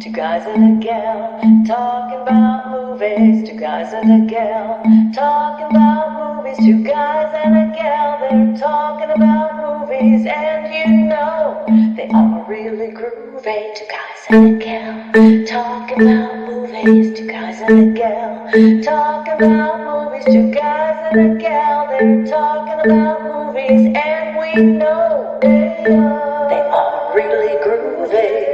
Two guys and a gal talking about movies. Two guys and a gal talking about movies. Two guys and a gal, they're talking about movies. And you know they are really groovy. Two guys and a gal talking about movies. Two guys and a gal talking about movies. Two guys and a gal, they're talking about movies. And we know they are really groovy.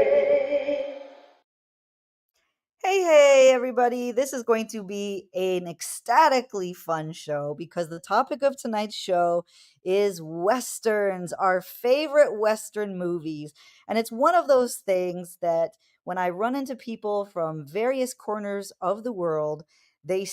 Hey, everybody. This is going to be an ecstatically fun show because the topic of tonight's show is Westerns, our favorite Western movies. And it's one of those things that when I run into people from various corners of the world, there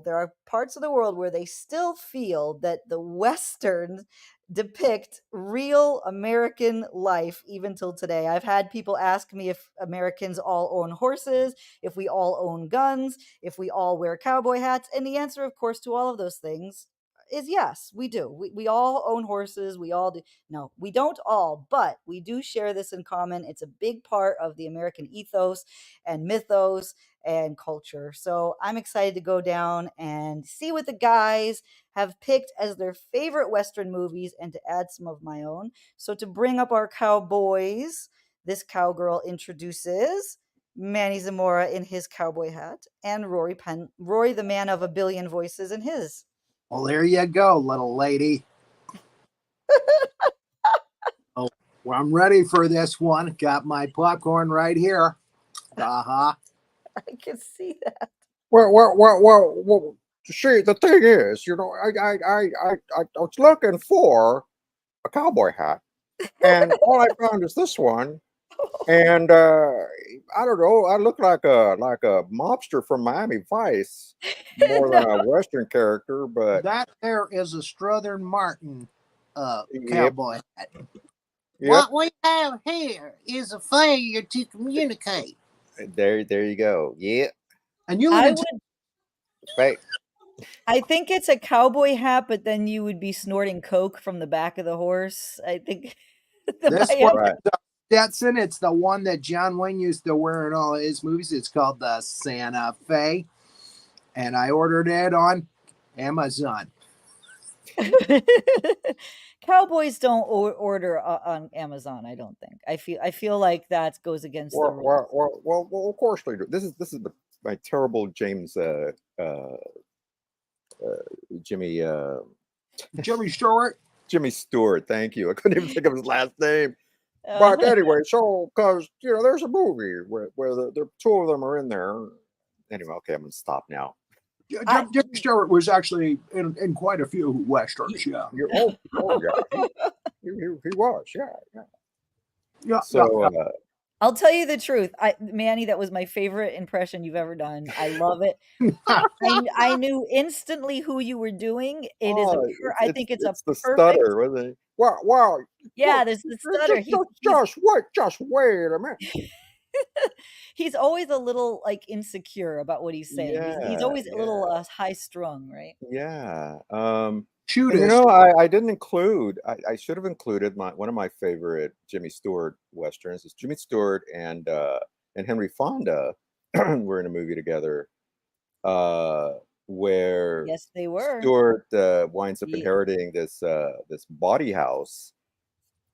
are parts of the world where they still feel that the Westerns depict real American life even till today. I've had people ask me if Americans all own horses, if we all own guns, if we all wear cowboy hats. And the answer, of course, to all of those things is yes, we do. We all own horses. We all do. No, we don't all, but we do share this in common. It's a big part of the American ethos and mythos and culture. So I'm excited to go down and see what the guys have picked as their favorite Western movies and to add some of my own. So to bring up our cowboys, this cowgirl introduces Manny Zamora in his cowboy hat, and Rory, the man of a billion voices, in his. Well, there you go, little lady. Oh, well, I'm ready for this one. Got my popcorn right here. Uh-huh. I can see that. Well. See, the thing is, I was looking for a cowboy hat, and all I found is this one. And I don't know. I look like a mobster from Miami Vice more than a Western character, but That there is a Southern Martin yep, cowboy hat. yep. What we have here is a failure to communicate. There you go. Yeah, And you I live would. right. I think it's a cowboy hat, but then you would be snorting coke from the back of the horse. I think this my one, Right. the Stetson. It's the one that John Wayne used to wear in all his movies. It's called the Santa Fe. And I ordered it on Amazon. Cowboys don't order on Amazon. I don't think. I feel like that goes against the rules. Of course they do. This is my terrible James Jimmy Jimmy Stewart. Jimmy Stewart. Thank you. I couldn't even think of his last name. Uh, But anyway, so because there's a movie where the two of them are in there. Anyway, okay, I'm gonna stop now. Jimmy Stewart was actually in quite a few westerns. Yeah. Yeah, he was, yeah. Yeah. So I'll tell you the truth, Manny, that was my favorite impression you've ever done. I love it. I knew instantly who you were doing. It is I think it's a the perfect. stutter, wasn't it? Wow. Yeah, there's the stutter. Just wait a minute. He's always a little like insecure about what he's saying. He's Yeah, always a little yeah, high strung, right? yeah. Shoot And, us. I didn't include. I should have included one of my favorite Jimmy Stewart westerns is Jimmy Stewart and Henry Fonda were in a movie together, where Yes, they were. Stewart winds up Ye- inheriting this body house,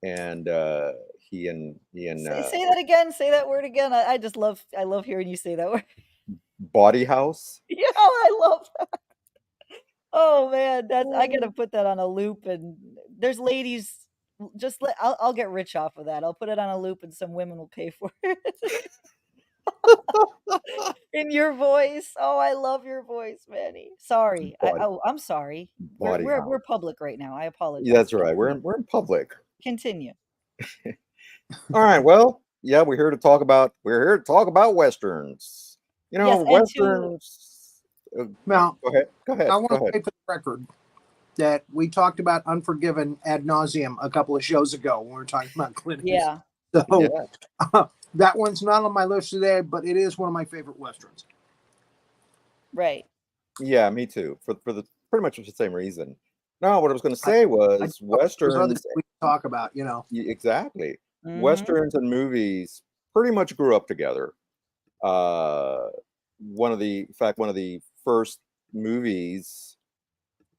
and he and say that again. Say that word again. I love hearing you say that word. body house. Yeah, I love that. Oh man, I gotta put that on a loop. And there's ladies. I'll get rich off of that. I'll put it on a loop, and some women will pay for it. In your voice. Oh, I love your voice, Manny. Sorry. Body I'm sorry. body We're house. public right now. I apologize. Yeah, that's right. Continue. We're in public. Continue. All right. Well, yeah, we're here to talk about westerns. Yes, and Westerns. Now, Go ahead. I want to say for the record that we talked about Unforgiven ad nauseum a couple of shows ago when we were talking about Clint Eastwood. yeah. So Yeah. that one's not on my list today, but it is one of my favorite westerns. Right. Yeah, me too. For the pretty much for the same reason. No, what I was going to say was There's other westerns. things we can talk about, Exactly. Mhm. Westerns and movies pretty much grew up together. Uh, in fact, one of the first movies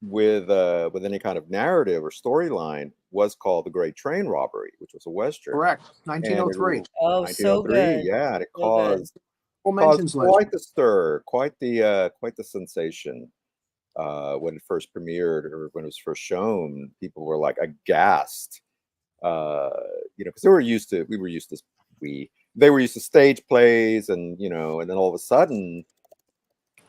with any kind of narrative or storyline was called The Great Train Robbery, which was a western, Correct. and it 1903. was Oh, so 1903. good. Yeah, and it So good. Full caused mentions list. quite the stir, quite the sensation when it first premiered or when it was first shown. People were like aghast, uh, because we were used to they were used to stage plays, and and then all of a sudden,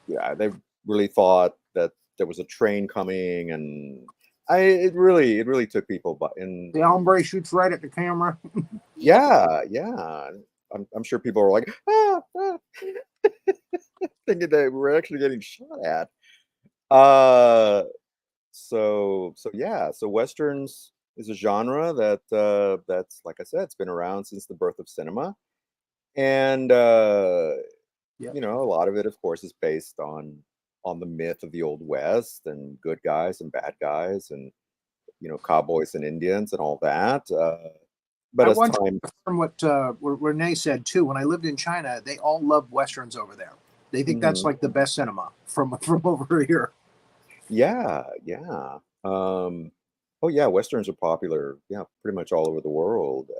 yeah, they really thought that there was a train coming, and it really took people by in. The hombre shoots right at the camera. Yeah, yeah. I'm sure people were like, thinking they were actually getting shot at. So yeah, so westerns is a genre that's, like I said, it's been around since the birth of cinema, and Yep. a lot of it, of course, is based on the myth of the Old West and good guys and bad guys, and cowboys and Indians and all that. But I as want to time, confirm what Renee said too. When I lived in China, they all love westerns over there. They think that's Mhm. like the best cinema from over here. Yeah, yeah. Oh yeah, westerns are popular. Yeah, pretty much all over the world.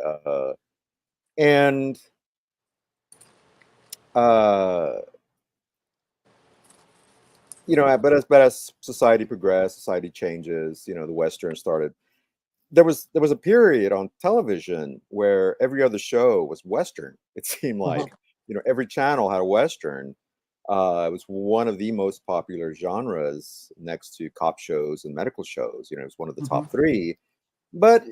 And uh, but as society progressed, society changes. The western started. There was a period on television where every other show was western. It seemed Uh-huh. like every channel had a western. It was one of the most popular genres next to cop shows and medical shows. It was one of the Mhm. top three. But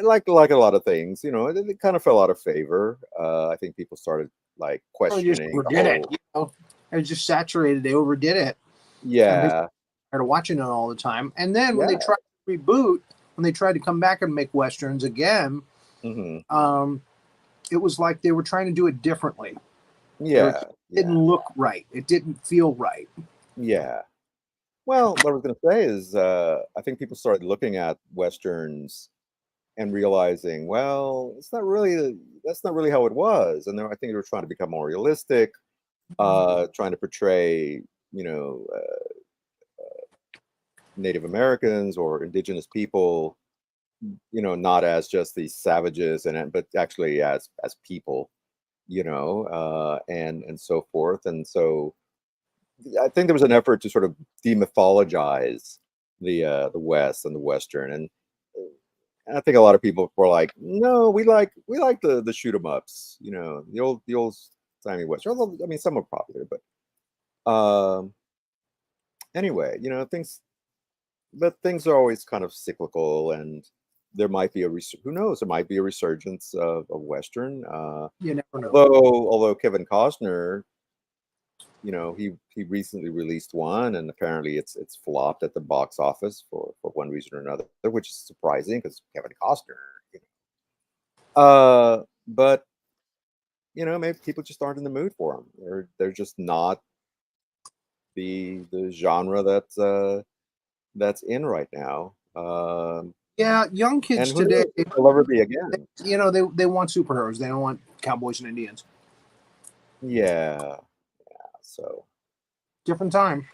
like a lot of things, it kind of fell out of favor. I think people started like They just questioning the overdid it. whole. It was just saturated. They overdid it, and people Yeah, started watching it all the time. And then when they yeah, tried to reboot, when they tried to come back and make westerns again, hmm um, it was like they were trying to do it differently. yeah, It didn't yeah, look right. It didn't feel right. yeah. Well, what I was going to say is, I think people started looking at westerns and realizing, well, that's not really how it was, and I think they were trying to become more realistic, trying to portray, you know, uh, Native Americans or indigenous people, not as just these savages, but actually as people, and so forth. And so I think there was an effort to sort of demythologize the West and the Western, and I think a lot of people were like, no, we like the shoot 'em ups, the old timey Western. Although I mean, some are popular, but anyway, things are always kind of cyclical, and there might be who knows, there might be a resurgence of Western. You never know. Although Kevin Costner, he recently released one, and apparently it's flopped at the box office for one reason or another, which is surprising because Kevin Costner. But maybe people just aren't in the mood for them. They're just not the genre that's in right now. Yeah, young And kids who today, knows if they'll ever be again. they want superheroes. They don't want cowboys and Indians. Yeah. So Different time.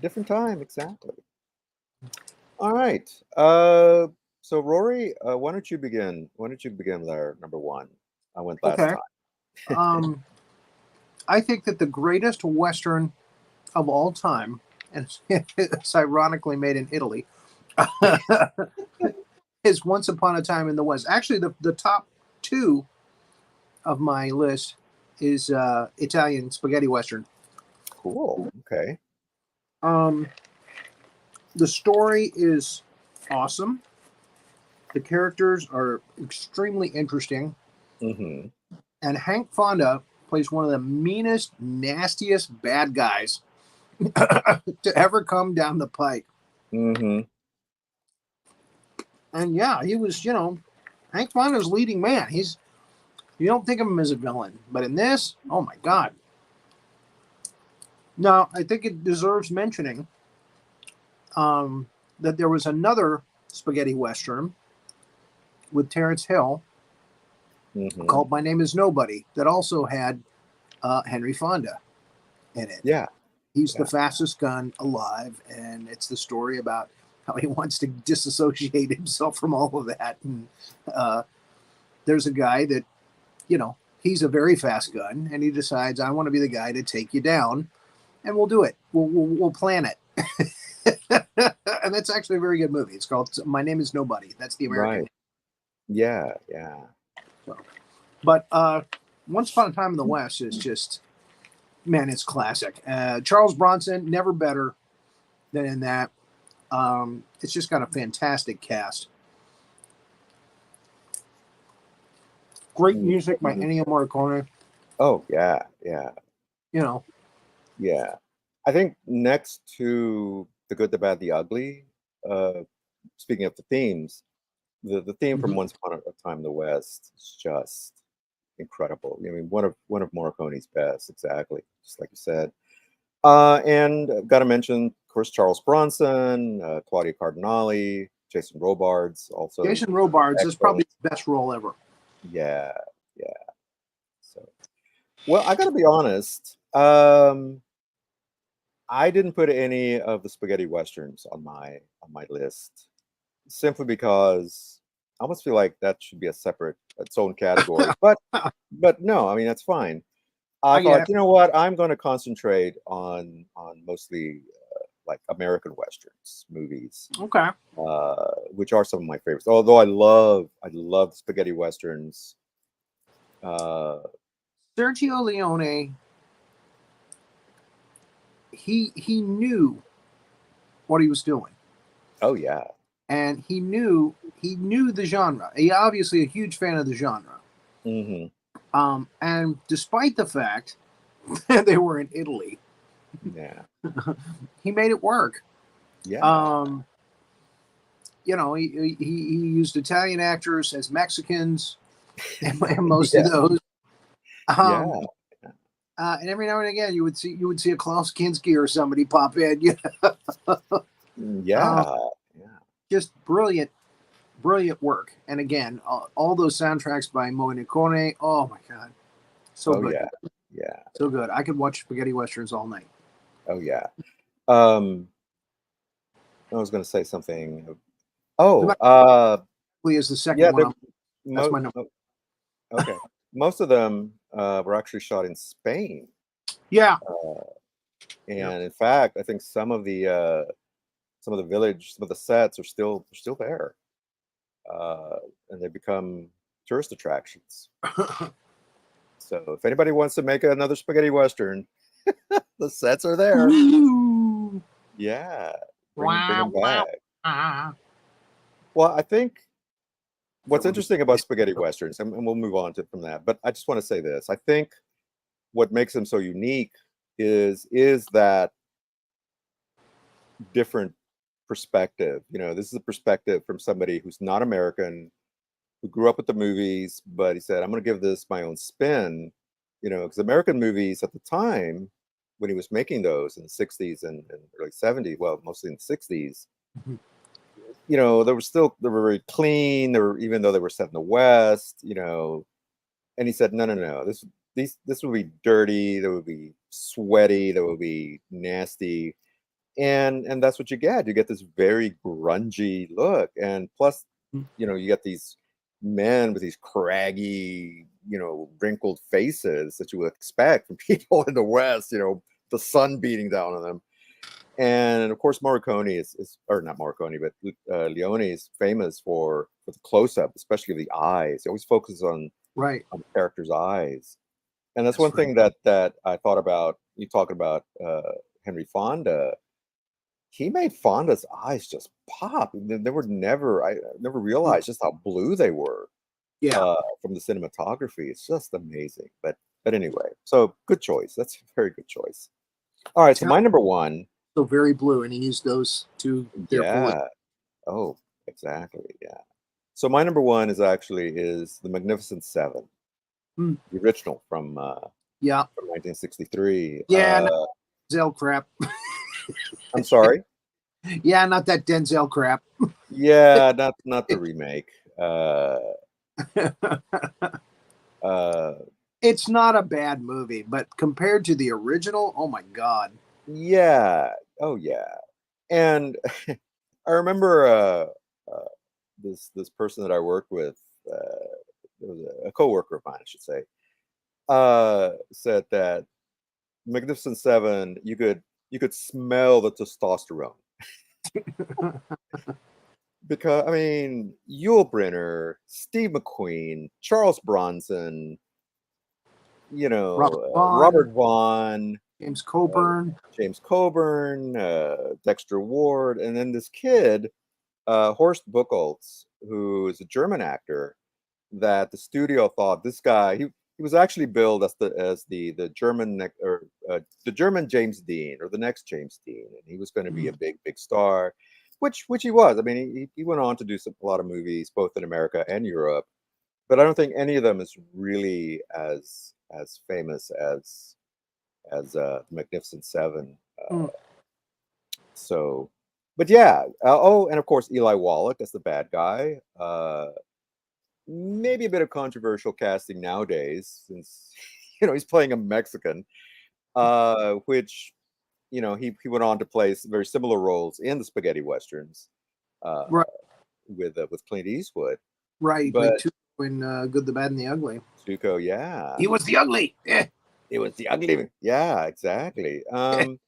different time, exactly. All right. So Rory, why don't you begin? Why don't you begin there, number one? I went last Okay. time. I think that the greatest Western of all time, and it's ironically made in Italy, is Once Upon a Time in the West. Actually, the top two of my list is Italian spaghetti Western. Cool. Okay. Um, the story is awesome. The characters are extremely interesting. Mm-hmm. And Hank Fonda plays one of the meanest, nastiest bad guys to ever come down the pike. Mm-hmm. And yeah, he was, Hank Fonda's leading man. You don't think of him as a villain, but in this, oh my God. Now, I think it deserves mentioning that there was another spaghetti western with Terrence Hill called My Name Is Nobody that also had Henry Fonda in it. Yeah. He's the fastest gun alive, and it's the story about how he wants to disassociate himself from all of that. And there's a guy that, he's a very fast gun, and he decides, I want to be the guy to take you down, and we'll do it. We'll plan it. And that's actually a very good movie. It's called My Name Is Nobody. That's the American name. Yeah. So, but Once Upon a Time in the West is just, man, it's classic. Charles Bronson, never better than in that. It's just got a fantastic cast. Great music by Ennio Morricone. Oh, yeah. Yeah. I think next to The Good, the Bad, the Ugly, speaking of the themes, the theme from Once Upon a Time in the West is just incredible. I mean, one of Morricone's best, exactly, just like you said. And got to mention, of course, Charles Bronson, Claudia Cardinale, Jason Robards, also. Jason Robards is probably the best role ever. Yeah. So, well, I got to be honest. I didn't put any of the spaghetti westerns on my list, simply because I almost feel like that should be its own category. But no, I mean, that's fine. I thought, you know what, I'm going to concentrate on mostly like American westerns movies. Okay. Which are some of my favorites. Although I love spaghetti westerns. Sergio Leone, he knew what he was doing. Oh yeah. And he knew the genre. He obviously a huge fan of the genre. And despite the fact that they were in Italy, he made it work. Yeah. He used Italian actors as Mexicans, and most of those. And every now and again, you would see a Klaus Kinski or somebody pop in. Just brilliant work. And again, all those soundtracks by Morricone. Oh my God, so good. Yeah, so good. I could watch spaghetti westerns all night. Oh yeah. I was going to say something. Is the second one. That's my number. Okay. Most of them were actually shot in Spain. Yeah. And in fact, I think some of the village, some of the sets are still there, and they become tourist attractions. So if anybody wants to make another spaghetti western, the sets are there. Ooh. Yeah. Bring them back. Well, I think what's interesting about spaghetti westerns, and we'll move on from that, but I just want to say this. I think what makes them so unique is that different perspective. This is a perspective from somebody who's not American, who grew up with the movies, but he said, I'm going to give this my own spin, because American movies at the time, when he was making those in the 60s and early 70s, well, mostly in the 60s, they were very clean. Even though they were set in the West, and he said, no, this would be dirty. That would be sweaty. That would be nasty. And that's what you get. You get this very grungy look. And plus, you get these men with these craggy, wrinkled faces that you would expect from people in the West, the sun beating down on them. And of course, Morricone or not Morricone, but Leone is famous for the close-up, especially of the eyes. He always focuses on the character's eyes. And that's one thing that I thought about. You talk about Henry Fonda. He made Fonda's eyes just pop. They were I never realized just how blue they were. Yeah. From the cinematography, it's just amazing. But anyway, so good choice. That's a very good choice. All right, so my number one. So very blue, and he used those two. Yeah. Oh, exactly. Yeah. So my number one is The Magnificent Seven, the original from 1963. Yeah. Denzel crap. I'm sorry. Yeah, not that Denzel crap. Yeah, not the remake. It's not a bad movie, but compared to the original, oh my god. Yeah. Oh yeah. And I remember this person that I worked with, it was a coworker of mine, I should say, said that Magnificent Seven, you could smell the testosterone because I mean Yul Brynner, Steve McQueen, Charles Bronson, Robert Vaughn, Robert Vaughn, James uh, Coburn. James Coburn, Dexter Ward, and then this kid, Horst Buchholz, who is a German actor that the studio thought this guy he was actually billed as the German the German James Dean or the next James Dean, and he was going to be a big star, which he was. I mean, he went on to do a lot of movies both in America and Europe, but I don't think any of them is really as famous as Magnificent Seven. Mm. So, but yeah. Oh, and of course Eli Wallach as the bad guy. Maybe a bit of controversial casting nowadays, since he's playing a Mexican, which he went on to play very similar roles in the spaghetti westerns uh, Right, with Clint Eastwood. right. He played But two in Good, the Bad, and the Ugly. Tuco, yeah, He was the ugly. it was the ugly. Yeah, exactly. But And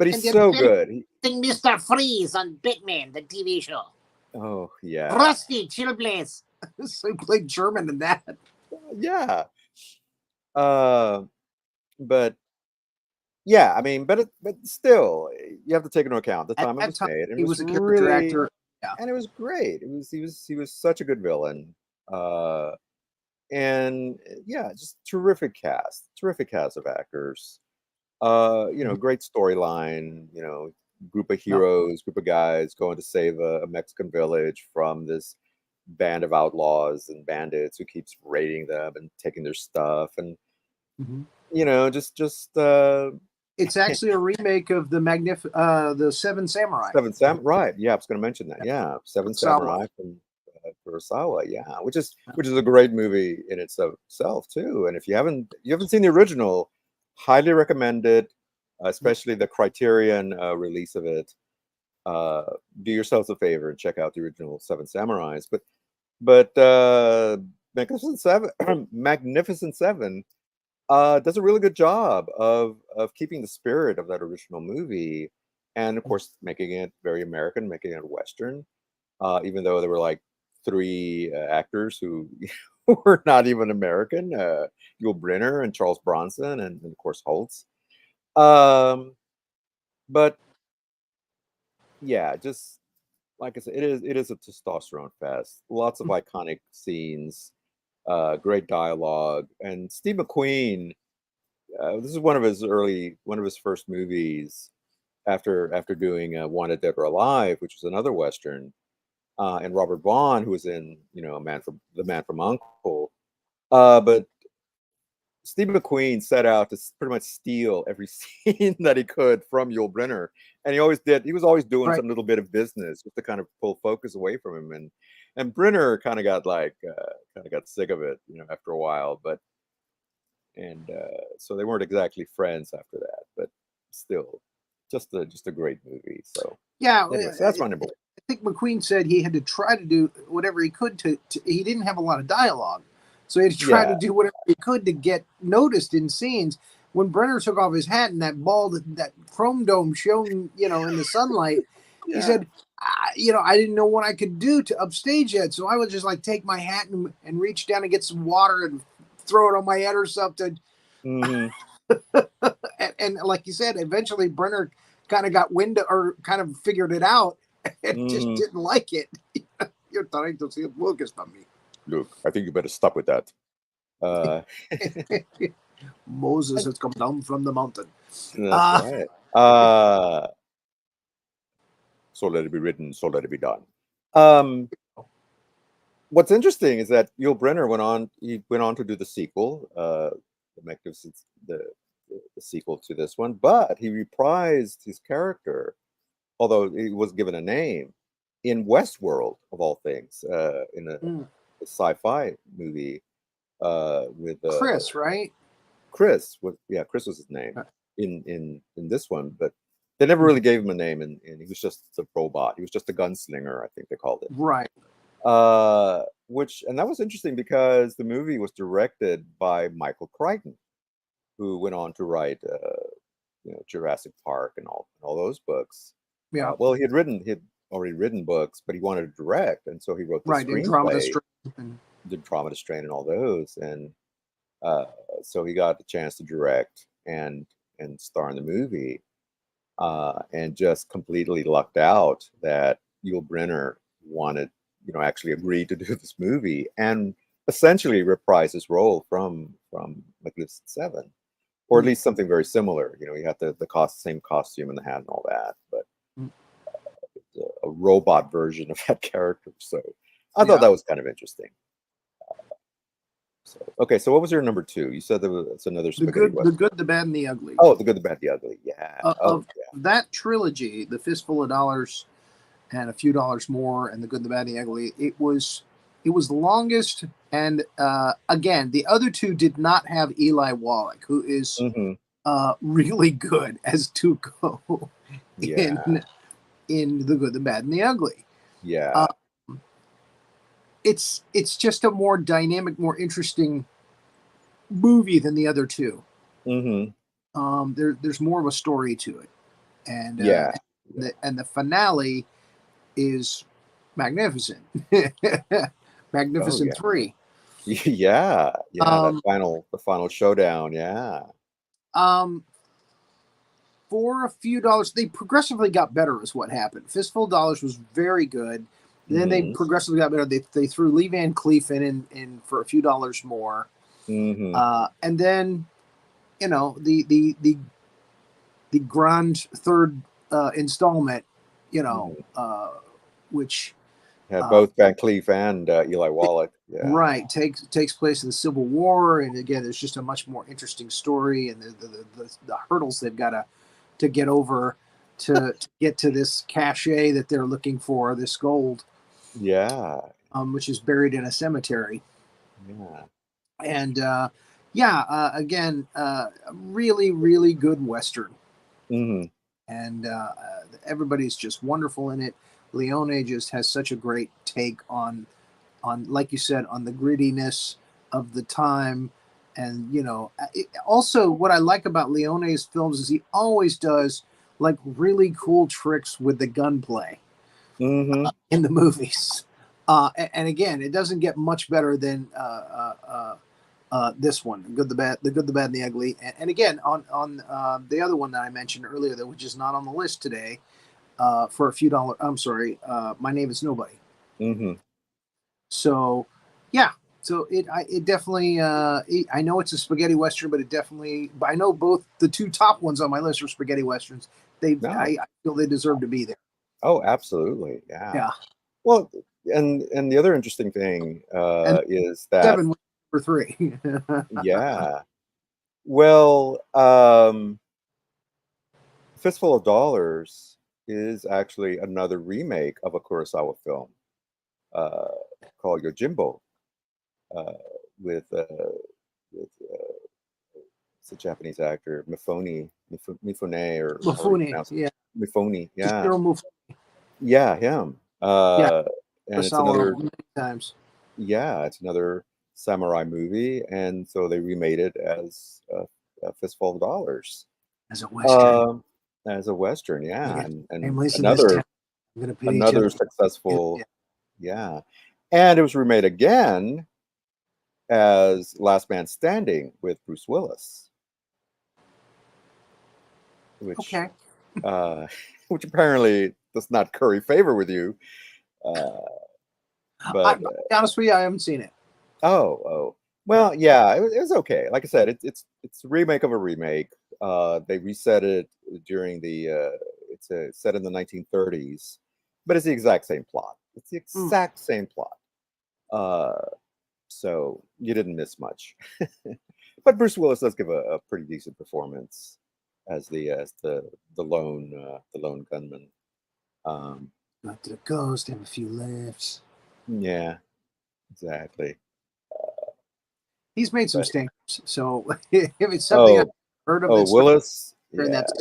he's then so good. Mr. Freeze on Batman, the TV show. Oh yeah, Rusty Chillblaze. So he played German in that. yeah. But yeah, I mean, but still, you have to take into account the At time it that was time, made. And he it was was a character really, actor. Yeah. and it was great. He was such a good villain. And yeah, just terrific cast of actors. Great storyline. Group of Yeah. heroes, group of guys going to save a Mexican village from this band of outlaws and bandits who keeps raiding them and taking their stuff, and Mhm. just It's actually a remake of the Seven Samurai. Seven Sam, right? Yeah, I was going to mention that. Yeah, Seven Kurosawa. Samurai from Kurosawa. Yeah, which is a great movie in itself too. And if you haven't seen the original, highly recommend it, especially the Criterion release of it. Do yourselves a favor and check out the original Seven Samurais. But Magnificent Seven, Magnificent Seven does a really good job of keeping the spirit of that original movie, and of course making it very American, making it a Western. Even though there were like three actors who were not even American, Yul Brynner and Charles Bronson, and of course Holtz. But yeah, just like I said, it is a testosterone fest. Lots of iconic scenes, great dialogue, and Steve McQueen. This is one of his first movies after doing Wanted Dead or Alive, which was another Western, and Robert Vaughn, who was in The Man from Uncle. But Steve McQueen set out to pretty much steal every scene that he could from Yul Brynner, and he always did. He was always doing Right. some little bit of business just to kind of pull focus away from him, and Brynner kind of got sick of it, after a while, but. And so they weren't exactly friends after that, but still, just a great movie. So Yeah, anyway, so that's my number one. I think McQueen said he had to try to do whatever he could to he didn't have a lot of dialogue. So he had to try to do whatever he could to get noticed in scenes. When Brenner took off his hat and that chrome dome shone, in the sunlight, he said, I didn't know what I could do to upstage it. So I would just like take my hat and reach down and get some water and throw it on my head or something. Mm-hmm. and like you said, eventually Brenner kind of got wind or kind of figured it out and just didn't like it. You're trying to see a focus on me. Look, I think you better stop with that. Moses has come down from the mountain. That's right. So let it be written, so let it be done. What's interesting is that Yul Brynner went on to do the sequel, the Magnificent, the sequel to this one, but he reprised his character, although he was given a name, in Westworld of all things, in a sci-fi movie. with Chris, right? Chris. Chris was his name in this one, but they never really gave him a name, and he was just a robot. He was just a gunslinger, I think they called it. Right. And that was interesting because the movie was directed by Michael Crichton, who went on to write, Jurassic Park and all those books. Yeah. Well, he'd already written books, but he wanted to direct, and so he wrote the Right. screenplay, did Trauma to Strain and all those, and so he got the chance to direct and star in the movie, and just completely lucked out that Yul Brynner wanted, actually agreed to do this movie and essentially reprise his role from Magnificent Seven, or at least something very similar. He had the same costume and the hat and all that, but a robot version of that character. So I thought that was kind of interesting. So what was your number two? You said it's another spaghetti the good, the bad, and the ugly. Oh, the good, the bad, the ugly. Yeah. That trilogy, the Fistful of Dollars and A Few Dollars More, and the good, the bad, and the ugly. It was the longest. And again, the other two did not have Eli Wallach, who is really good as Tuco in the good, the bad, and the ugly. Yeah. It's just a more dynamic, more interesting movie than the other two. There's more of a story to it, and the finale is magnificent. Magnificent 3. Yeah, the final showdown. Yeah. For A Few Dollars, they progressively got better, is what happened. Fistful of Dollars was very good. Then they progressively got better. They threw Lee Van Cleef in for A Few Dollars More, and then the grand third installment, which had both Van Cleef and Eli Wallach. Right, takes place in the Civil War, and again, there's just a much more interesting story, and the hurdles they've got to get over to get to this cachet that they're looking for, this gold. Yeah. Which is buried in a cemetery. Yeah. And again, really, really good Western. And everybody's just wonderful in it. Leone just has such a great take on, like you said, on the grittiness of the time. And, also what I like about Leone's films is he always does like really cool tricks with the gunplay. In the movies, and again, it doesn't get much better than this one, the good, the bad, and the ugly. And again, on the other one that I mentioned earlier, which is not on the list today, for A Few Dollars. I'm sorry, My Name Is Nobody. So, yeah. So it definitely. I know it's a spaghetti western, but but I know both the two top ones on my list are spaghetti westerns. I feel they deserve to be there. Oh, absolutely. Yeah. Well, and the other interesting thing is that 7 for 3. Yeah. Well, Fistful of Dollars is actually another remake of a Kurosawa film called Yojimbo, with it's a Japanese actor, Mifune, Mifune, yeah. Yeah, him. And it's another times. Yeah, it's another samurai movie, and so they remade it as a Fistful of Dollars. As a western. Yeah, and another successful, yeah, and it was remade again as Last Man Standing with Bruce Willis, which which apparently does not curry favor with you. But to be honest with you, I haven't seen it. Oh, well, yeah, it was okay. Like I said, it's a remake of a remake. They reset it during it's set in the 1930s, but it's the exact same plot. It's the exact same plot. So you didn't miss much. But Bruce Willis does give a pretty decent performance as the lone gunman. Got to the ghost, have a few laughs. Yeah, exactly. He's made some But stinkers. So if it's something I've heard of, oh, that's Willis, and yeah, that's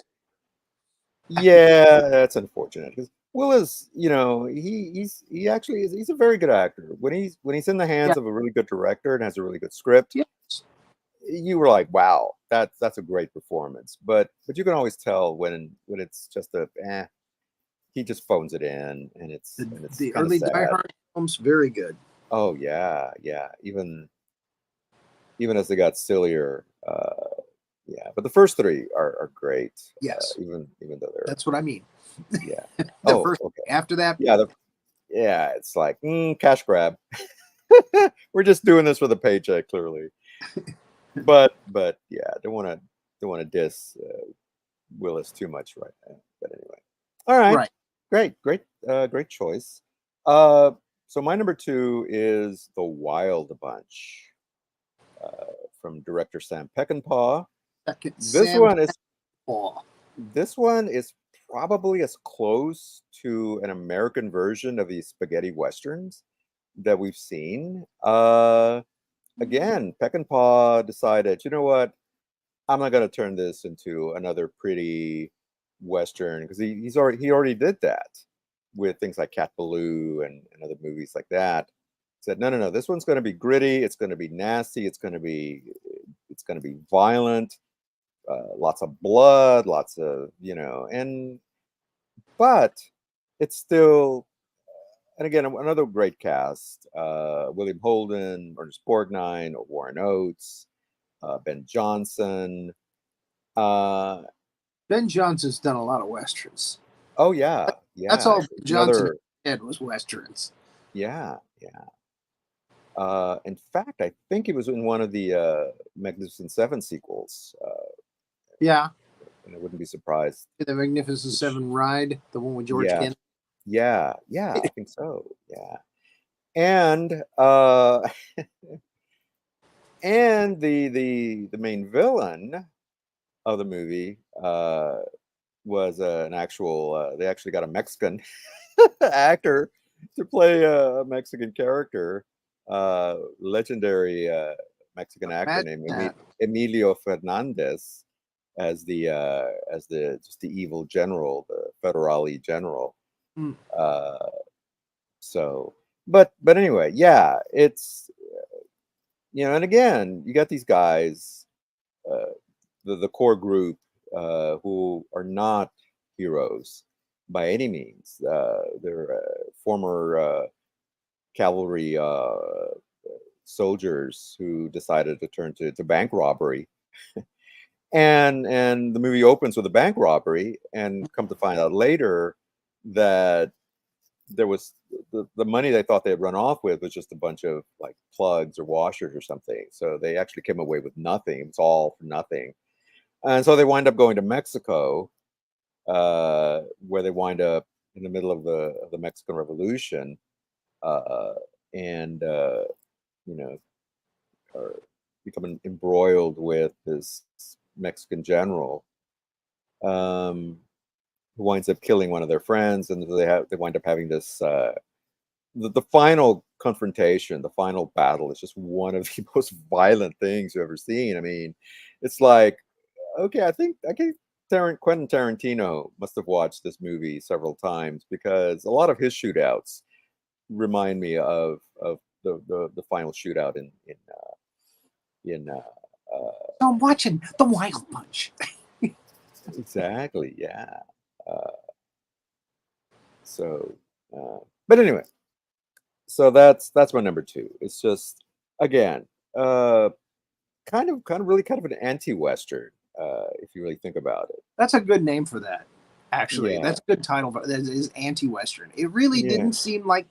yeah, that's unfortunate because Willis, he actually is he's a very good actor when he's in the yeah, hands of a really good director and has a really good script. yes. You were like, wow, that's a great performance. But you can always tell when it's just he just phones it in and it's The kind of early Die sad. Hard films, very good. Oh yeah, yeah. Even as they got sillier, yeah. But the first three are great. Yes, Even though they're that's what I mean. yeah. The Oh, first okay. after that, Yeah, yeah. It's like cash grab. We're just doing this for the paycheck, clearly. But yeah, don't want to diss Willis too much right now. But anyway, all right, right. great choice. Uh, so my number two is The Wild Bunch from director Sam Peckinpah. Second, This Sam one is Paul. this one is probably as close to an American version of these spaghetti westerns that we've seen. Again, Peckinpah decided, you know what? I'm not going to turn this into another pretty western because he already did that with things like Cat Ballou and other movies like that. Said no, this one's going to be gritty. It's going to be nasty. It's going to be violent. Lots of blood. Lots of but it's still. And again, another great cast: William Holden, Ernest Borgnine, Warren Oates, Ben Johnson. Uh, Ben Johnson's done a lot of westerns. oh yeah, That's yeah. all It's Johnson another did was westerns. yeah, yeah. In fact, I think he was in one of the Magnificent Seven sequels, Yeah, and I wouldn't be surprised. the Magnificent Which, Seven ride, the one with George yeah, Kent. yeah. I think so. Yeah, and and the main villain of the movie was an actual. They actually got a Mexican actor to play a Mexican character, legendary Mexican actor Imagine named that. Emilio Fernandez as the just the evil general, the federale general. Hmm. Uh, so, but anyway, yeah, it's and again, you got these guys, uh, the core group, who are not heroes by any means. They're former cavalry soldiers who decided to turn to bank robbery. And the movie opens with a bank robbery, and come to find out later that there was the money they thought they had run off with was just a bunch of like plugs or washers or something. So they actually came away with nothing. It was all for nothing. And so they wind up going to Mexico, where they wind up in the middle of the Mexican Revolution, uh, and you know, are becoming embroiled with this Mexican general, who winds up killing one of their friends, and they wind up having this. The final confrontation, the final battle, is just one of the most violent things you've ever seen. I mean, it's like, okay, I think Quentin Tarantino must have watched this movie several times because a lot of his shootouts remind me of the final shootout in So I'm watching The Wild Bunch. exactly, yeah. Uh, so, but anyway, so that's my number two. It's just again, uh, kind of an anti-western, if you really think about it. That's a good name for that. Actually, Yeah, that's a good title. That is anti-western. It really yeah, didn't seem like.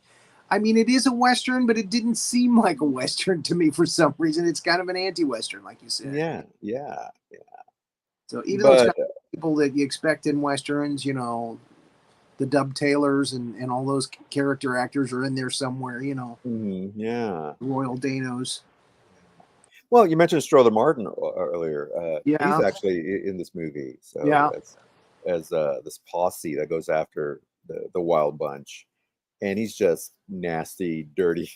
I mean, it is a western, but it didn't seem like a western to me for some reason. It's kind of an anti-western, like you said. yeah. So even though it's But got people that you expect in westerns, the Dub Taylors and all those character actors are in there somewhere. yeah. Royal Danos. Well, you mentioned Strother Martin earlier. He's Yeah, actually in this movie. So yeah. as this posse that goes after the Wild Bunch, and he's just nasty, dirty,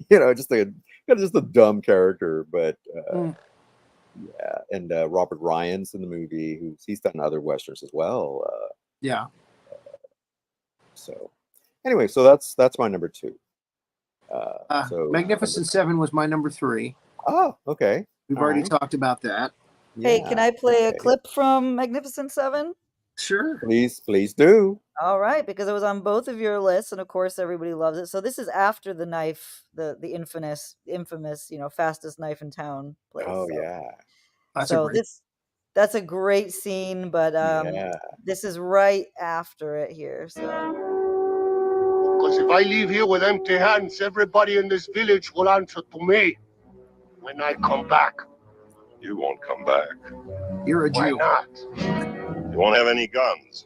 just a just a dumb character, but Mm. yeah. And Robert Ryan's in the movie. He's done other westerns as well. Yeah. So anyway, so that's my number 2. So Magnificent Seven was my number 3. Oh, okay. We've All already right. talked about that. Hey, can Yeah, I play a okay. clip from Magnificent Seven? Sure. Please do. All right, because it was on both of your lists, and of course everybody loves it. So this is after the knife, the infamous, fastest knife in town place. Oh So, yeah. That's so a great. that's a great scene, but Yeah. this is right after it here. So Because if I leave here with empty hands, everybody in this village will answer to me when I come back. You won't come back. You're a Why Jew. not? You won't have any guns.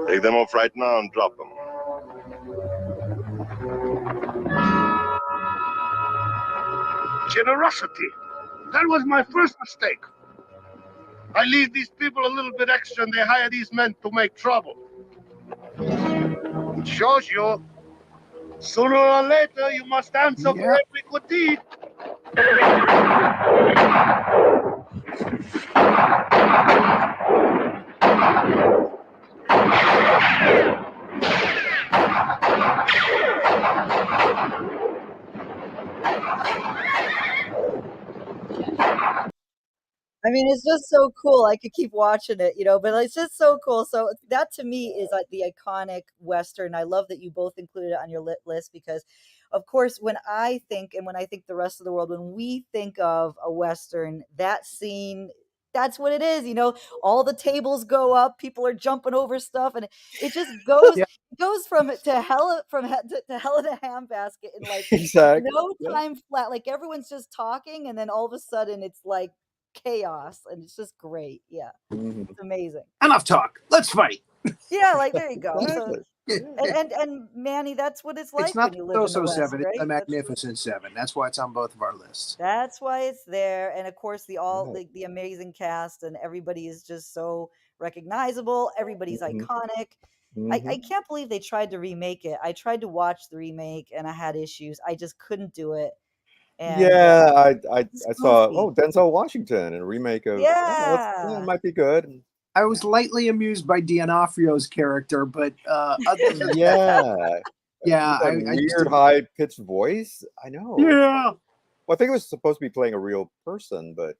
Take them off right now and drop them. Generosity. That was my first mistake. I leave these people a little bit extra and they hire these men to make trouble. It shows you, sooner or later, you must answer for Yeah. every good deed. I mean, it's just so cool. I could keep watching it, but it's just so cool. So that to me is like the iconic Western. I love that you both included it on your list because, of course, when I think and when I think the rest of the world, when we think of a Western, that scene, that's what it is. All the tables go up, people are jumping over stuff, and it just goes. Yeah. It goes to hell in a handbasket in like Exactly. no Yeah. time flat. Like everyone's just talking, and then all of a sudden it's like chaos, and it's just great. Yeah, Mhm. it's amazing. Enough talk. Let's fight. Yeah, like there you go. So Exactly. Yeah. and Manny, that's what it's It's like not when you the live in the So-So West, Seven. It's right? the Magnificent Seven. That's why it's on both of our lists. That's why it's there, and of course Right. the amazing cast, and everybody is just so recognizable. Everybody's Mhm. iconic. I Mhm. can't believe they tried to remake it. I tried to watch the remake, and I had issues. I just couldn't do it, and Yeah, it's I saw goofy. Denzel Washington in a remake of it Yeah. might be good. I was lightly amused by D'Onofrio's character, but other than that, Yeah. yeah, With that I just weird high pitched voice. I know. yeah. Well, I think it was supposed to be playing a real person, but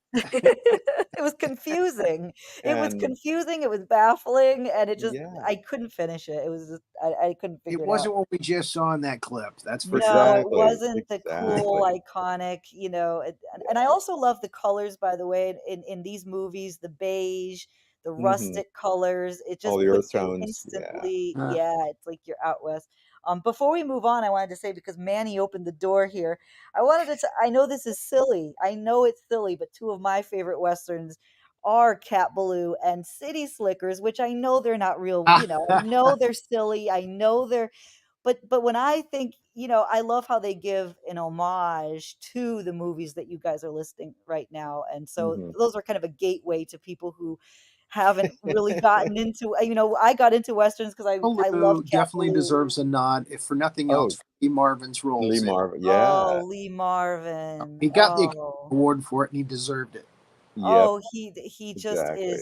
It was confusing. It was and confusing, it was baffling, and yeah, I couldn't finish it. It was just I couldn't It figure it out. wasn't what we just saw in that clip. That's for sure. No, it exactly, wasn't the cool, exactly. iconic, and I also love the colors, by the way, in these movies, the beige, the Hmm. rustic colors. It All just the earth puts you tones. Yeah. instantly, Uh, yeah, it's like you're out west. Before we move on, I wanted to say, because Manny opened the door here, I know this is silly. I know it's silly, but two of my favorite westerns are Cat Ballou and City Slickers, which I know they're not real, I know they're silly. I know they're but when I think, I love how they give an homage to the movies that you guys are listing right now, and so Hmm. those are kind of a gateway to people who haven't really gotten into. I got into westerns because I love Baloo Cat definitely Ballou. deserves a nod, if for nothing Oh, else, for Lee Marvin's Lee roles in it. Marvin. Yeah. Oh, Lee Marvin. He got the Academy Oh. Award for it, and he deserved it. Yep. Oh, he just Exactly.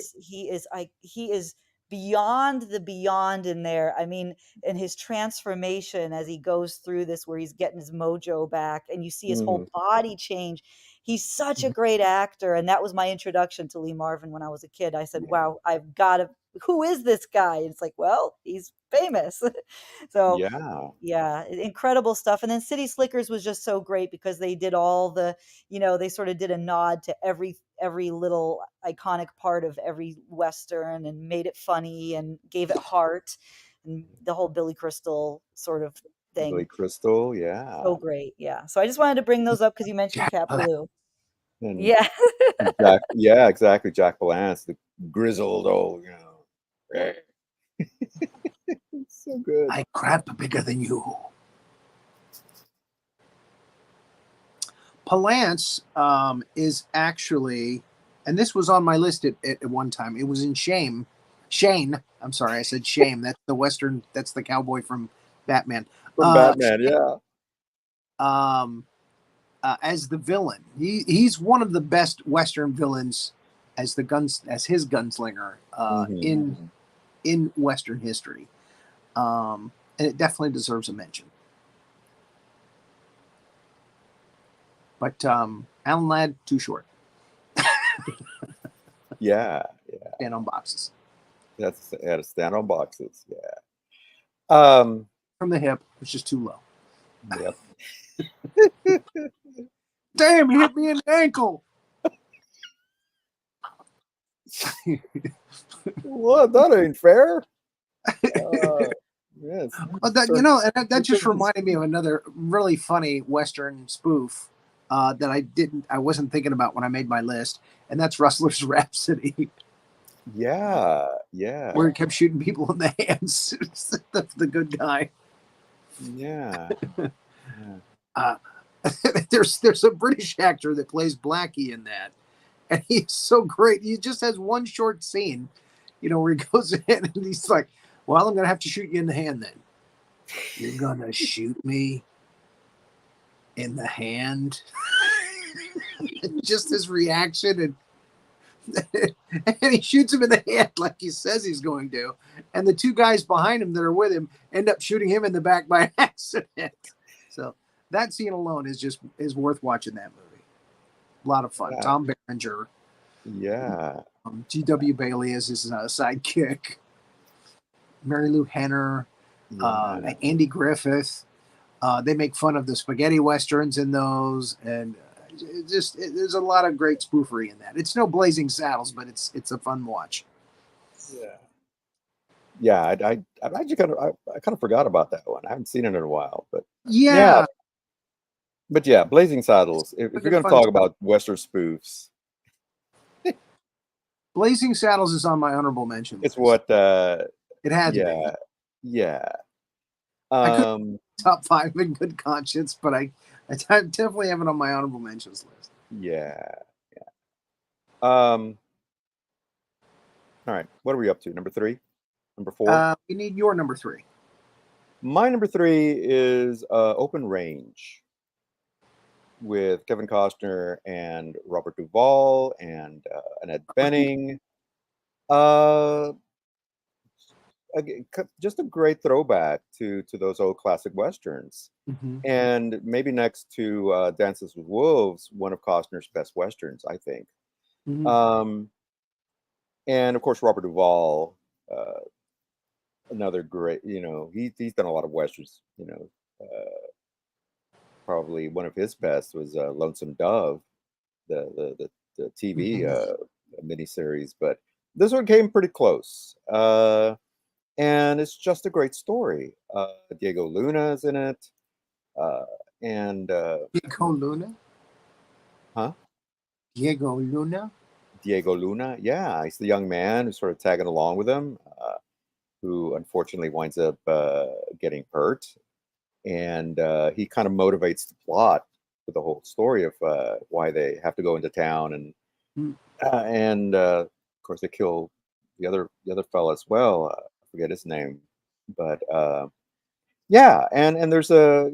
he is beyond the beyond in there. I mean, in his transformation as he goes through this, where he's getting his mojo back, and you see his Hmm. whole body change. He's such a great actor, and that was my introduction to Lee Marvin when I was a kid. I said, Yeah. "Wow, I've got to. Who is this guy?" And it's like, well, he's famous. So Yeah. yeah, incredible stuff. And then City Slickers was just so great because they did all the, they sort of did a nod to every little iconic part of every western and made it funny and gave it heart, and the whole Billy Crystal sort of Billy thing. Crystal. Yeah. So great. Yeah. So I just wanted to bring those up because you mentioned Jack Cat Palance. Ballou. And Yeah. Jack. Yeah. Exactly. Jack Palance, the grizzled old. It's so good. I crap bigger than you. Palance is actually, and this was on my list at one time. It was in Shane. I'm sorry, I said Shame. That's the Western. That's the cowboy from Batman. From Batman. Yeah. as the villain. He's one of the best Western villains as his gunslinger in Western history, and it definitely deserves a mention. But Alan Ladd, too short. Yeah. Stand on boxes. That's at a stand on boxes. Yeah. From the hip, which is too low. Yep. Damn, he hit me in the ankle. Well, that ain't fair. Yes. But that that just reminded me of another really funny Western spoof that I wasn't thinking about when I made my list, and that's Rustler's Rhapsody. Yeah. Where he kept shooting people in the hands. the good guy. Yeah. There's a British actor that plays Blackie in that, and he's so great. He just has one short scene, where he goes in and he's like, "Well, I'm gonna have to shoot you in the hand then. You're gonna shoot me in the hand." Just his reaction, and he shoots him in the hand like he says he's going to, and the two guys behind him that are with him end up shooting him in the back by accident. So that scene alone is worth watching that movie. A lot of fun. Yeah. Tom Berenger. Yeah. G.W. Bailey as his sidekick. Mary Lou Henner. Andy Griffith. They make fun of the spaghetti westerns in those, and there's a lot of great spoofery in that. It's no Blazing Saddles, but it's a fun watch. Yeah. I actually kind of forgot about that one. I haven't seen it in a while, but Yeah. But yeah, Blazing Saddles. If you're going to talk about Western spoofs, Blazing Saddles is on my honorable mention list. it's what. It had to be. Yeah. I couldn't top 5 in good conscience, but I definitely have it on my honorable mentions list. Yeah. All right. What are we up to? Number 3? Number 4? We need your number 3. My number 3 is Open Range with Kevin Costner and Robert Duvall and Annette Bening. Again, just a great throwback to those old classic westerns, and maybe next to Dances with Wolves, one of Costner's best westerns, I think. And of course Robert Duvall, another great. He's done a lot of westerns. Probably one of his best was Lonesome Dove, the TV miniseries, but this one came pretty close. And it's just a great story. Diego Luna is in it. And Diego Luna? Huh? Diego Luna? Diego Luna, yeah. He's the young man who's sort of tagging along with him, who unfortunately winds up getting hurt. And he kind of motivates the plot with the whole story of why they have to go into town. And of course, they kill the other fella as well. Forget his name, but yeah, and there's a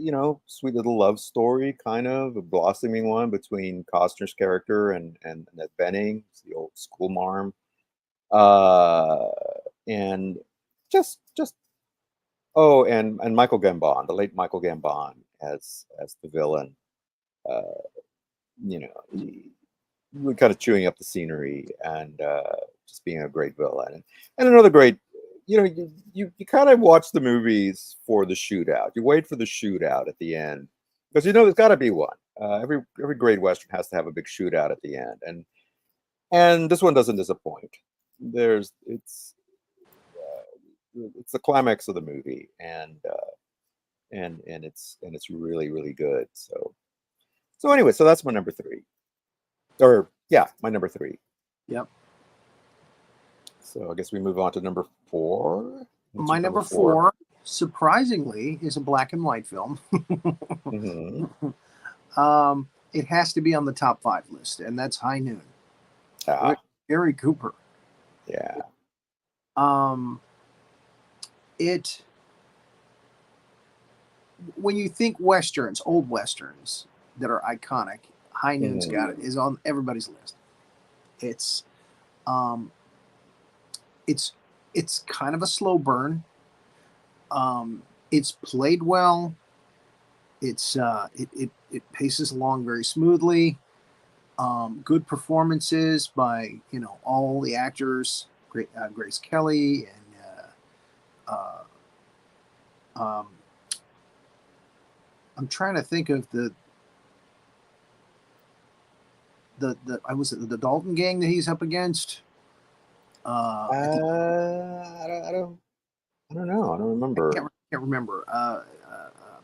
sweet little love story, kind of a blossoming one between Costner's character and Annette Bening, the old school marm, and just and Michael Gambon, the late Michael Gambon as the villain, really kind of chewing up the scenery and just being a great villain, and another great. You kind of watch the movies for the shootout. You wait for the shootout at the end because there's got to be one. Every great western has to have a big shootout at the end, and this one doesn't disappoint. It's the climax of the movie, and it's really, really good. So anyway, so that's my number 3, or yeah, my number 3. Yep. So I guess we move on to number 4. My number 4, surprisingly, is a black and white film. It has to be on the top 5 list, and that's High Noon. Gary Cooper. Yeah. When you think westerns, old westerns, that are iconic. High Noon's got it. Is on everybody's list. It's it's kind of a slow burn. It's played well. It paces along very smoothly. Good performances by all the actors. Great Grace Kelly and I'm trying to think of the I was it the Dalton gang that he's up against. I don't know. I don't remember. Can't remember.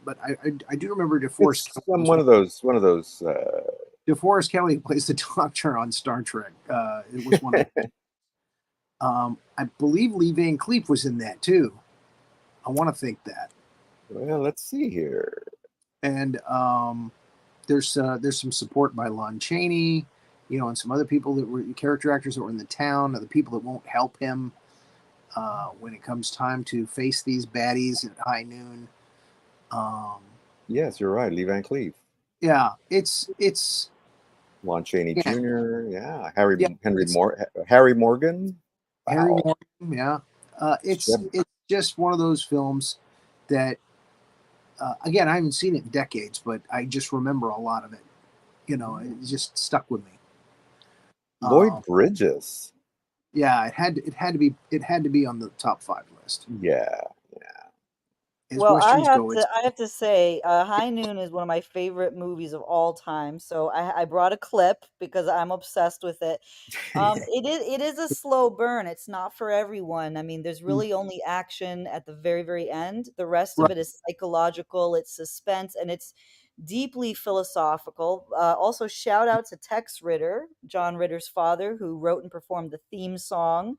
But I do remember DeForest. It's one of those. DeForest Kelly plays the Doctor on Star Trek. It was one. I believe Lee Van Cleef was in that too. I want to think that. Well, let's see here. And there's some support by Lon Chaney, and some other people that were character actors that were in the town, or the people that won't help him when it comes time to face these baddies at High Noon. Yes, you're right, Lee Van Cleef. Yeah, it's Lon Chaney Jr. Yeah, Harry Morgan. Wow. Harry Morgan. Yeah, it's just one of those films that again, I haven't seen it in decades, but I just remember a lot of it. It just stuck with me. Lloyd Bridges. Yeah, it had to be on the top 5 list. Yeah. Well, I have to say, High Noon is one of my favorite movies of all time. So I brought a clip because I'm obsessed with it. It is a slow burn. It's not for everyone. I mean, there's really only action at the very, very end. The rest of it is psychological. It's suspense, and it's deeply philosophical. Also, shout out to Tex Ritter, John Ritter's father, who wrote and performed the theme song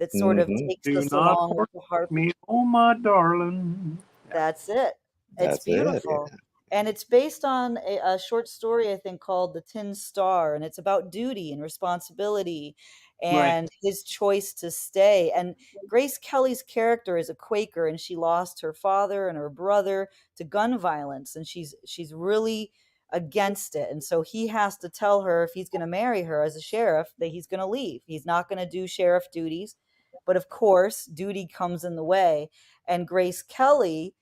that sort of takes us along with the harp. Me, oh my darling. That's it. It's beautiful. And it's based on a short story, I think, called The Tin Star. And it's about duty and responsibility and his choice to stay. And Grace Kelly's character is a Quaker, and she lost her father and her brother to gun violence. And she's really against it. And so he has to tell her, if he's going to marry her as a sheriff, that he's going to leave. He's not going to do sheriff duties. But of course, duty comes in the way. And Grace Kelly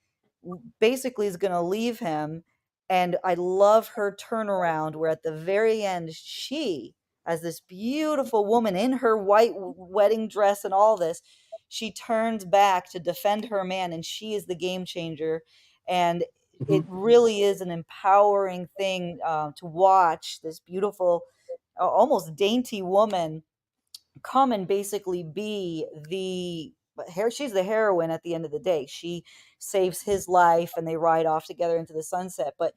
basically is going to leave him. And I love her turnaround, where at the very end, she, as this beautiful woman in her white wedding dress and all this, she turns back to defend her man, and she is the game changer. And it really is an empowering thing to watch this beautiful, almost dainty woman come and basically be she's the heroine at the end of the day. She saves his life and they ride off together into the sunset. But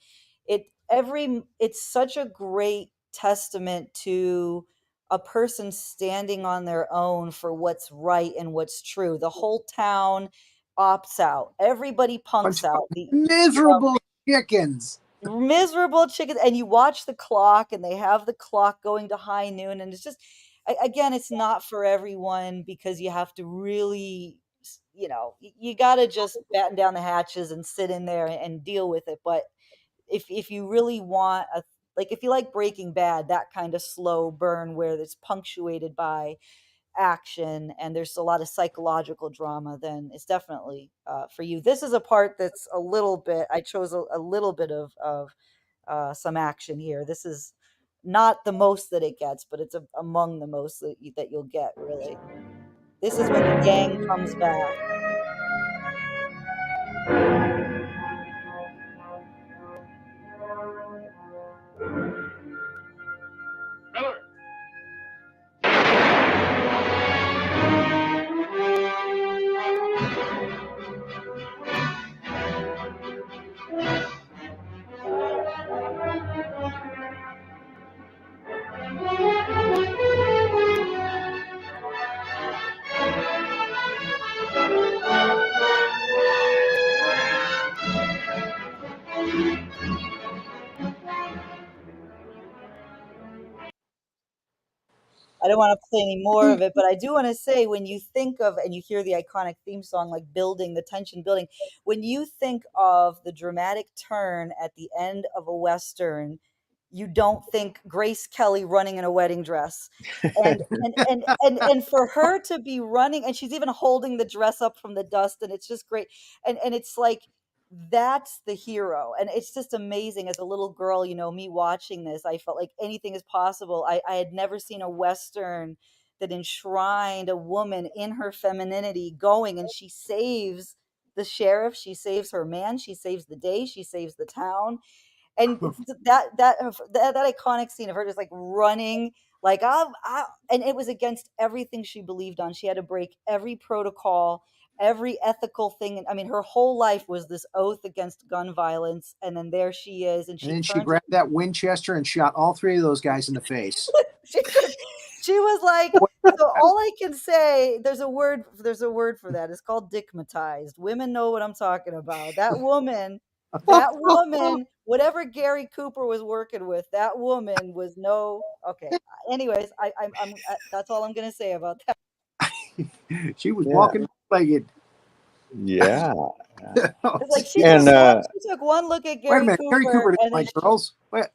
it's such a great testament to a person standing on their own for what's right and what's true. The whole town opts out. Everybody punks out. Miserable chickens. Miserable chickens. And you watch the clock, and they have the clock going to high noon, and it's just, again, it's not for everyone, because you have to really, you got to just batten down the hatches and sit in there and deal with it. But if you really want if you like Breaking Bad, that kind of slow burn where it's punctuated by action and there's a lot of psychological drama, then it's definitely for you. This is a part that's a little bit, I chose a little bit of some action here. This is not the most that it gets, but it's among the most that you'll get, really. This is when the gang comes back. I don't want to play any more of it, but I do want to say when you think of and you hear the iconic theme song, like building the tension building, when you think of the dramatic turn at the end of a Western, you don't think Grace Kelly running in a wedding dress. And for her to be running, and she's even holding the dress up from the dust, and it's just great. And it's like that's the hero, and it's just amazing. As a little girl, me watching this, I felt like anything is possible. I had never seen a Western that enshrined a woman in her femininity going, and she saves the sheriff, she saves her man, she saves the day, she saves the town. And it's that iconic scene of her just like running, like and it was against everything she believed on. She had to break every protocol, every ethical thing. I mean, her whole life was this oath against gun violence, and then there she is, and And she then she turns. grabbed that Winchester and shot all three of those guys in the face. she, she was like, so all I can say, there's a word for that. It's called dickmatized. Women know what I'm talking about. That woman, whatever Gary Cooper was working with, that woman was no okay. Anyways, I'm that's all I'm gonna say about that. She was Yeah. walking legged. Yeah. It's like And she took one look at Wait a Gary minute, Gary Cooper, Cooper didn't and then like girls. Wait,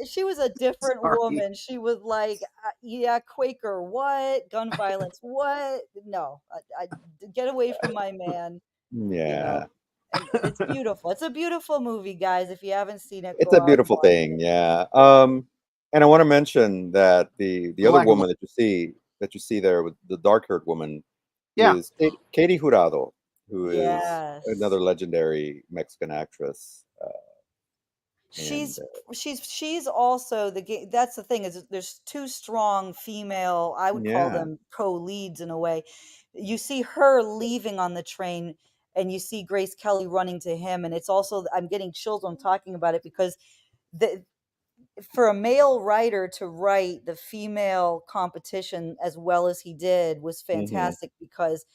she was a different sorry. woman. She was like, yeah, Quaker, what? Gun violence, what? No, get away from my man, you yeah, know. And it's beautiful. It's a beautiful movie, guys. If you haven't seen it, it's go a out and beautiful watch thing. it. Yeah. And I want to mention that the other Black and white. woman that you see there with the dark-haired woman Yeah, is Katie Jurado, who is Yes. another legendary Mexican actress. And She's she's also that's the thing is there's two strong female, I would call yeah. them co-leads in a way. You see her leaving on the train, and you see Grace Kelly running to him, and it's also, I'm getting chills when I'm talking about it, because the for a male writer to write the female competition as well as he did was Hmm. fantastic, because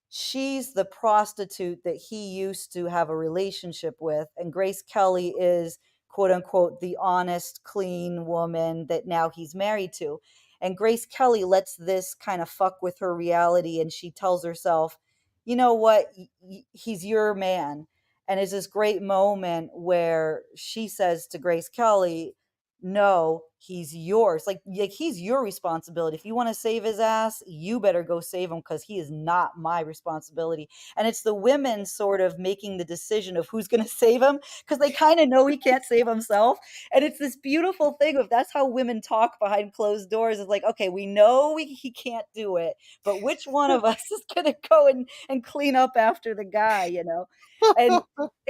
she's the prostitute that he used to have a relationship with, and Grace Kelly is quote unquote the honest clean woman that now he's married to. And Grace Kelly lets this kind of fuck with her reality, and she tells herself, you know what, he's your man. And it's this great moment where she says to Grace Kelly, no, he's yours. Like he's your responsibility. If you want to save his ass, you better go save him, because he is not my responsibility. And it's the women sort of making the decision of who's going to save him, because they kind of know he can't save himself. And it's this beautiful thing of that's how women talk behind closed doors. It's like, okay, we know he can't do it, but which one of us is going to go and clean up after the guy? And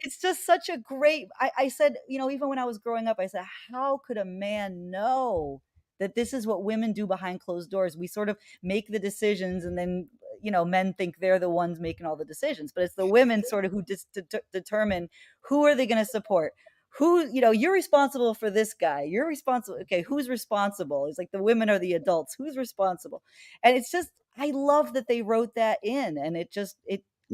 it's just such a great, I said, even when I was growing up, I said, how could a man know that this is what women do behind closed doors? We sort of make the decisions, and then men think they're the ones making all the decisions, but it's the women sort of who just determine who are they going to support. Who, you're responsible for this guy, you're responsible, okay, who's responsible? It's like the women are the adults, who's responsible? And it's just, I love that they wrote that in, and it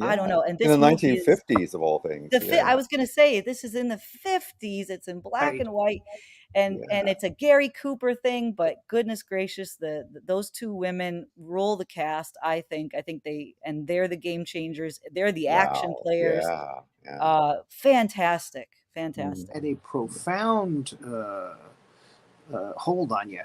I don't Yeah. know. And In the this movie is 1950s of all things. Yeah. I was going to say, this is in the 50s. It's in black right. and white, and Yeah. it's a Gary Cooper thing, but goodness gracious, those two women rule the cast, I think they're the game changers. They're the action Wow. players. Yeah. Yeah. Fantastic. Mhm. Fantastic. Had a profound hold on you.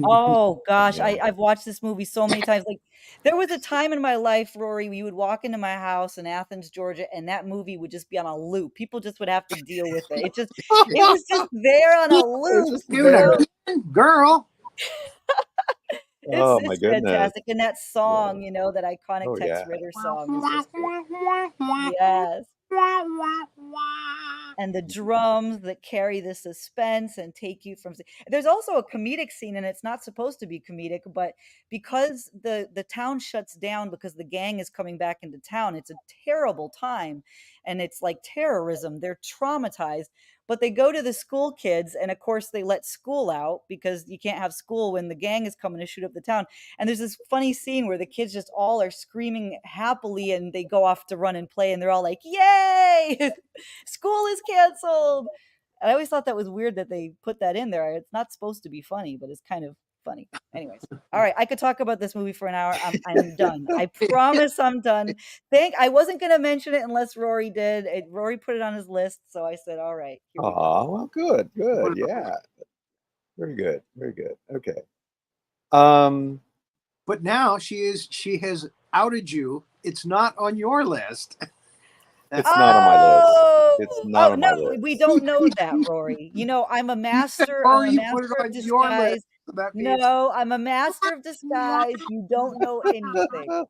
Oh gosh, Yeah. I've watched this movie so many times. Like, there was a time in my life, Rory, we would walk into my house in Athens, Georgia, and that movie would just be on a loop. People just would have to deal with it. It was just there on a It's loop, just Doing there. again, girl. Oh my It's goodness. fantastic. And that Yeah. song, that iconic Oh Tex yeah. Ritter song is just great. Yes. And the drums that carry the suspense and take you from there's also a comedic scene, and it's not supposed to be comedic, but because the town shuts down because the gang is coming back into town, it's a terrible time, and it's like terrorism. They're traumatized, but they go to the school kids, and of course they let school out because you can't have school when the gang is coming to shoot up the town. And there's this funny scene where the kids just all are screaming happily, and they go off to run and play, and they're all like, yay, school is canceled. And I always thought that was weird that they put that in there. It's not supposed to be funny, but it's kind of funny. Anyways, all right, I could talk about this movie for an hour. I'm done. I promise I'm done. I wasn't gonna mention it unless Rory did. Rory put it on his list, so I said, all right, here we go. Well, good, yeah, very good, very good. Okay. But now she has outed you. It's not on your list. It's not on my list. It's not on no, my list. we don't know that, Rory. You know, I'm a master. Or I'm a you put it master of on your disguise. list. So that means No, I'm a master of disguise. You don't know anything.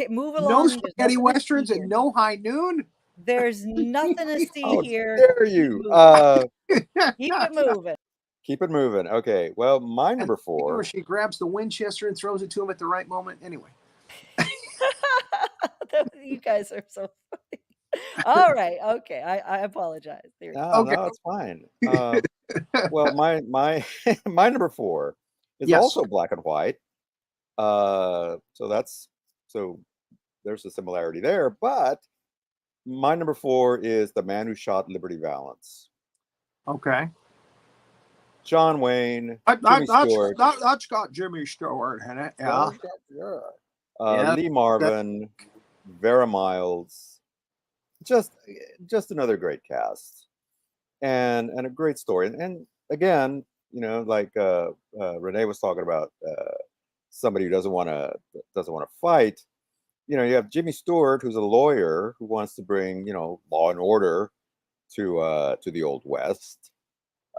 Move no along. There's spaghetti nothing to see westerns and here. no high noon. There's nothing to see How here. dare Keep you? moving. Keep it moving. Keep it moving. Okay. Well, my number Where 4. she grabs the Winchester and throws it to him at the right moment. Anyway, You guys are so funny. All right. Okay. I apologize. There we go. No, okay, no, it's fine. Well, my my number 4 is yes, also black and white. So there's a similarity there. But my number 4 is The Man Who Shot Liberty Valance. okay. John Wayne, Jimmy Stewart, That's got Jimmy Stewart in it. Yeah, yeah. Lee Marvin, Vera Miles. Just another great cast, and a great story. And again, you know, like Renee was talking about, somebody who doesn't want to fight. You know, you have Jimmy Stewart, who's a lawyer who wants to bring, you know, law and order to the Old West.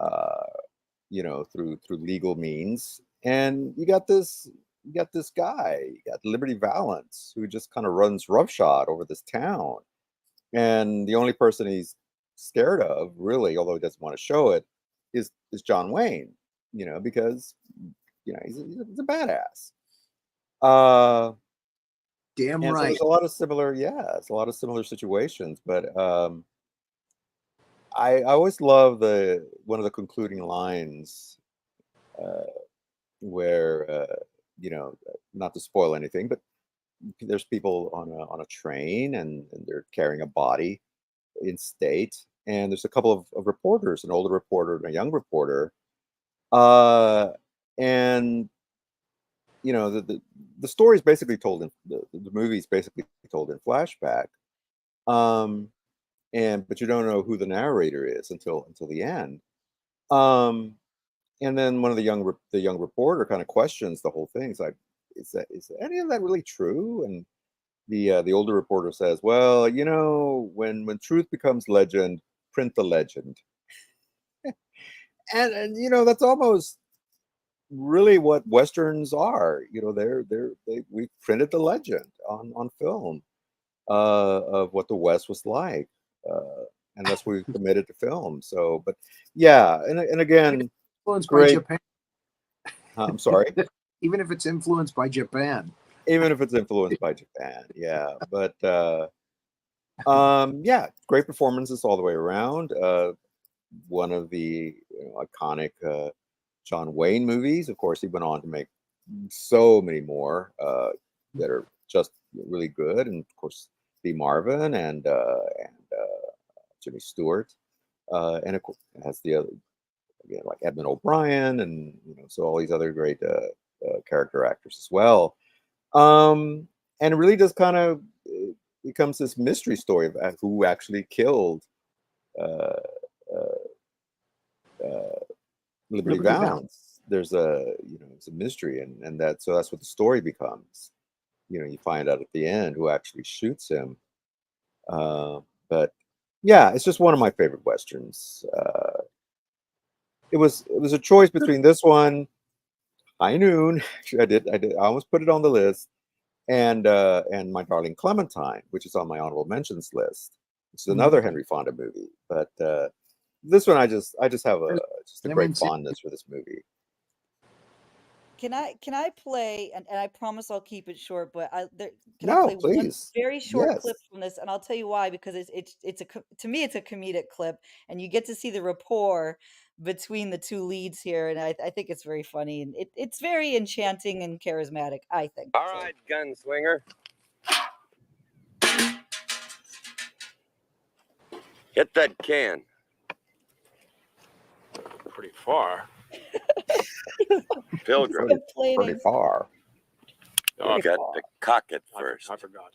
Uh, you know, through legal means. And you got this guy, you got Liberty Valance, who just kind of runs roughshod over this town. And the only person he's scared of, really, although he doesn't want to show it, is John Wayne, you know, because, you know, he's a badass. Damn And so right. there's a lot of similar, it's a lot of similar situations. But I always love one of the concluding lines, where you know, not to spoil anything, but there's people on a train, and they're carrying a body in state, and there's a couple of reporters, an older reporter and a young reporter, and you know, the story is basically told in the movie is basically told in flashback, um, but you don't know who the narrator is until the end. Um, and then one of the young reporter kind of questions the whole thing. It's like, is any of that really true? And the older reporter says, well, you know, when truth becomes legend, print the legend. And you know, that's almost really what westerns are. You know, we printed the legend on film, of what the West was like, and that's what we committed to film. So, but yeah, and again, Influenced by great. Japan. I'm sorry. Even if it's influenced by Japan. Even if it's influenced by Japan, yeah. But yeah, great performances all the way around. One of the, you know, iconic John Wayne movies. Of course, he went on to make so many more that are just really good, and of course, Lee Marvin and Jimmy Stewart, and of course, it has the other, again, like Edmund O'Brien, and you know, so all these other great character actors as well. And it really just kind of becomes this mystery story of who actually killed uh, uh, Liberty Liberty Valance. Valance. There's it's a mystery, and that's what the story becomes. You know, you find out at the end who actually shoots him. But yeah, it's just one of my favorite westerns. It was a choice between this one, High Noon. Actually, I almost put it on the list, and My Darling Clementine, which is on my honorable mentions list. It's another Henry Fonda movie, but this one I just have a great fondness for this movie. Can I play, and I promise I'll keep it short, but can I No, play one please. very short clip Yes. from this, and I'll tell you why, because to me it's a comedic clip, and you get to see the rapport between the two leads here, and I think it's very funny, and it's very enchanting and charismatic, I think. All So. right, gunslinger. Hit that can. Pretty far. Pilgrim. Pretty Complaining. far. Look at the cock at first. I forgot.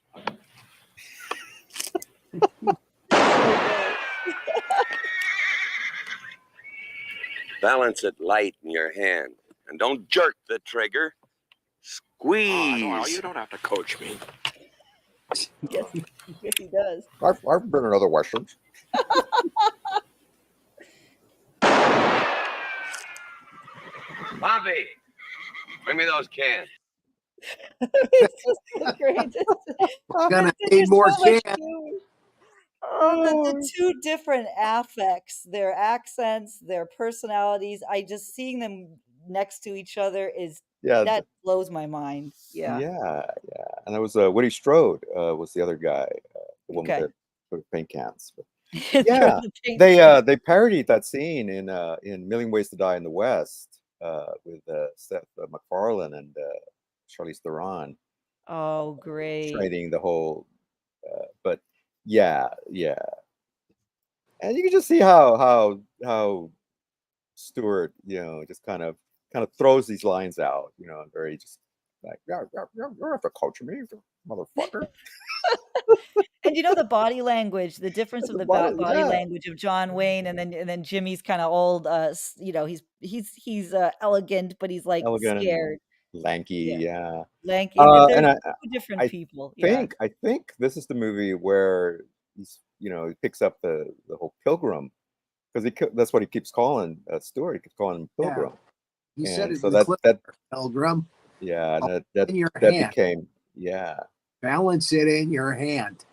Balance it light in your hand. And don't jerk the trigger. Squeeze. You don't have to coach me. Yes, yes, he does. I've been in other westerns. Bobby, bring me those cans. It's just so great. Gonna There's need more so much cans. humor. Oh, the two different affects, their accents, their personalities. I just seeing them next to each other is Yeah, that blows my mind. Yeah. yeah. And there was Woody Strode was the other guy, the one Okay. with the paint cans. But Throw yeah, the paint they parodied that scene in Million Ways to Die in the West with Seth MacFarlane and Charlize Theron Oh, great. trading the whole. But yeah, and you can just see how Stewart, just kind of throws these lines out, very just like, yeah, you don't have to coach me, motherfucker. And the body language, the difference of the body Yeah. language of John Wayne and then Jimmy's kind of old. He's elegant, but he's like Elegant scared. and lanky, yeah. Lanky. And there's And two different I people. Yeah. think this is the movie where he's, he picks up the whole pilgrim, because that's what he keeps calling Stewart. He keeps calling him Pilgrim. He said it so in the clip. that Pilgrim. yeah, Oh, that in your that hand. became Balance it in your hand.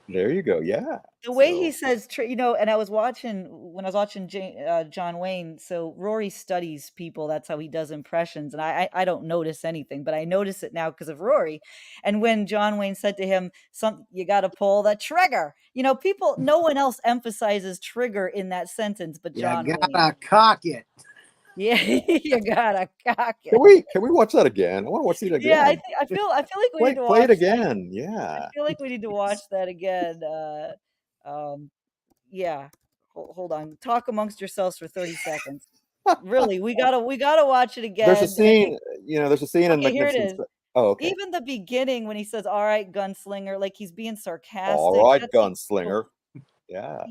there you go, yeah. The way So- he says, and I was watching John Wayne. So Rory studies people. That's how he does impressions. And I don't notice anything, but I notice it now because of Rory. And when John Wayne said to him, you got to pull the trigger. No one else emphasizes trigger in that sentence, but John You Wayne. gotta cock it. Yeah, you gotta cock it. Can we watch that again? I want to watch it again. Yeah, I feel like we need to play watch it again. Yeah. I feel like we need to watch that again. Yeah. Hold on. Talk amongst yourselves for 30 seconds. Really, we gotta watch it again. There's a scene, there's a scene in Okay, here it Magnificent. is. Oh, okay. Even the beginning when he says, "All right, gunslinger," like he's being sarcastic. All right, That's like- gunslinger. Yeah.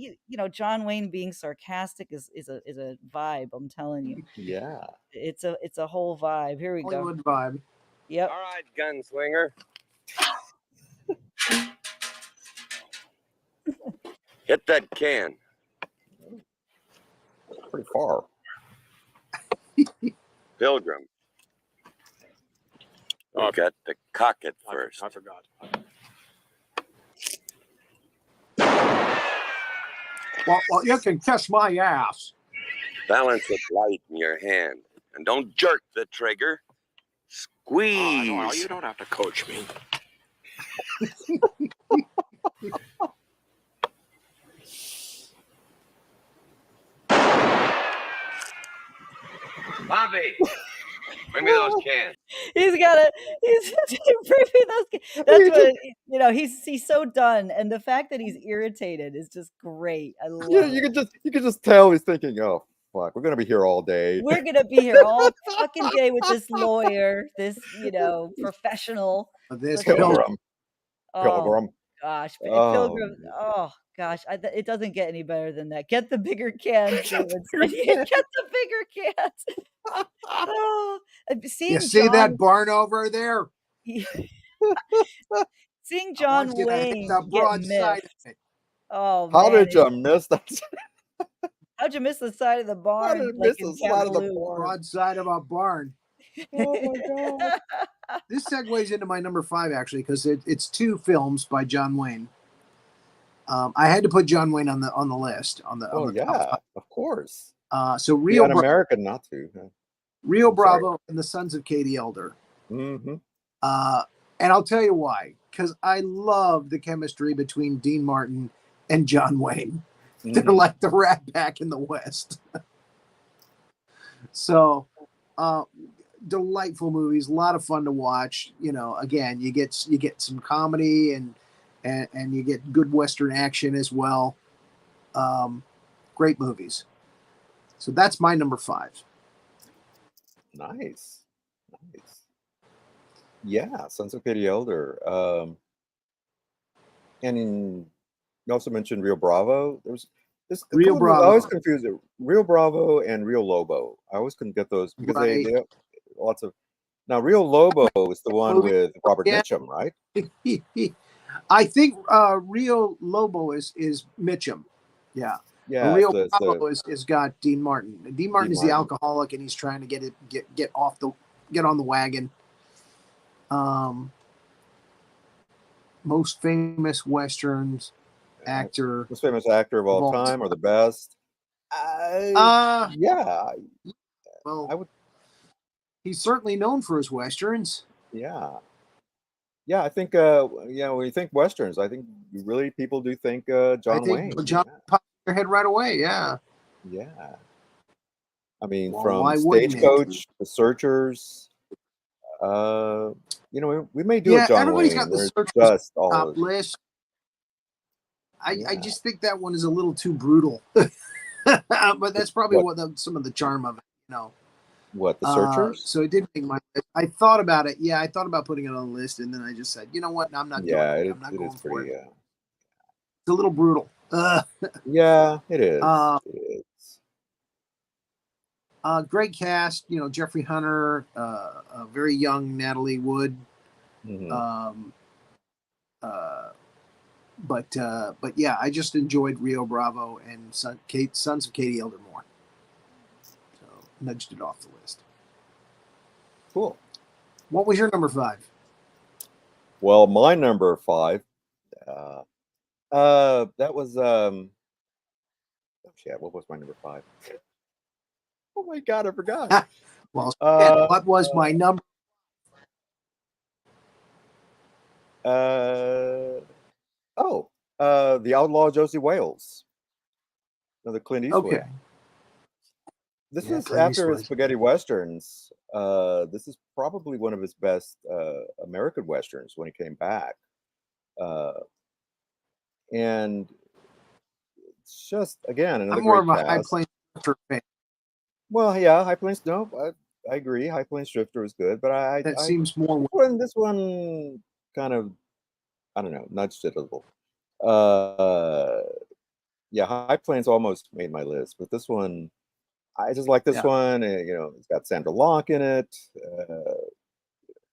John Wayne being sarcastic is a vibe. I'm telling you, Yeah. it's a whole vibe. Here we go. Hollywood vibe. Yep. All right, gunslinger. Hit that can. Pretty far. Pilgrim. Look at the cock at first. I forgot. Well, you can kiss my ass. Balance it light in your hand. And don't jerk the trigger. Squeeze. You don't have to coach me. Bobby, bring me those cans. He's bringing those. That's what he's so done, and the fact that he's irritated is just great. I love Yeah, it. you can just tell he's thinking, oh fuck, we're gonna be here all day. We're gonna be here all fucking day with this lawyer, this professional. This Pilgrim. Oh Pilgrim. gosh, Oh, Pilgrim. Oh gosh, it doesn't get any better than that. Get the bigger cans, David. Get the bigger cans. Oh, seeing You see that barn over there? Seeing I John want you to hit Wayne the get broad side missed. of it. Oh, How man, did you miss that? how'd you miss the side of the How barn? did you Like miss in the side of the Cavaloon? barn? Broad side of a barn. Oh my god. This segues into my number 5 actually, because it's 2 films by John Wayne. I had to put John Wayne on the list on the top yeah, 5. of course. So Be Rio un-American not to. Rio I'm sorry. Bravo and the Sons of Katie Elder. Mm-hmm. And I'll tell you why. Because I love the chemistry between Dean Martin and John Wayne. They're like the Rat Pack in the West. So, delightful movies, a lot of fun to watch. Again, you get some comedy and you get good Western action as well. Great movies. So that's my number 5. Nice. Yeah, Sons of Katie Elder. And you also mentioned Rio Bravo. There's a Rio couple of, I always Bravo. confuse it. Rio Bravo and Rio Lobo. I always couldn't get those because Right. they lots of. Now Rio Lobo is the one Movie. with Robert Yeah. Mitchum, right? I think Rio Lobo is Mitchum. Yeah. Yeah, Rio it's Bravo is got Dean Martin. Dean Martin is the Martin. alcoholic, and he's trying to get on the wagon. Most famous westerns actor. Most famous actor of all time, or the best. Yeah. Well, I would. He's certainly known for his westerns. Yeah. Yeah, I think when you think westerns, I think people do think John Wayne. John popped your head right away. Yeah. Yeah. I mean, Well, from why wouldn't it? Stagecoach, The Searchers. We may do a John everybody's Wayne. got the There's Searchers just all top of list. I just think that one is a little too brutal, but that's probably some of the charm of it. What, The Searchers? So it did make my list. I thought about it. Yeah, I thought about putting it on the list, and then I just said, you know what? I'm not doing it. I'm not going for it. It's a little brutal. Yeah, it is. It is. Great cast. Jeffrey Hunter, a very young Natalie Wood. Mm-hmm. But yeah, I just enjoyed Rio Bravo and Sons of Katie Elder more. So nudged it off the list. Cool. What was your number 5? Well, my number 5, that was what was my number 5? Oh my God, I forgot. Well, what was my number? The Outlaw Josie Wales. Another Clint Eastwood. Okay. This is after his spaghetti westerns. This is probably one of his best American westerns when he came back. And it's just, again, another I'm more great of a High Plains Drifter fan. Well, yeah, High Plains. No, I agree. High Plains Drifter is good, but that seems more. This one kind of, I don't know, nudged it a little. Yeah, High Plains almost made my list, but this one, I just like this one. It's got Sandra Locke in it,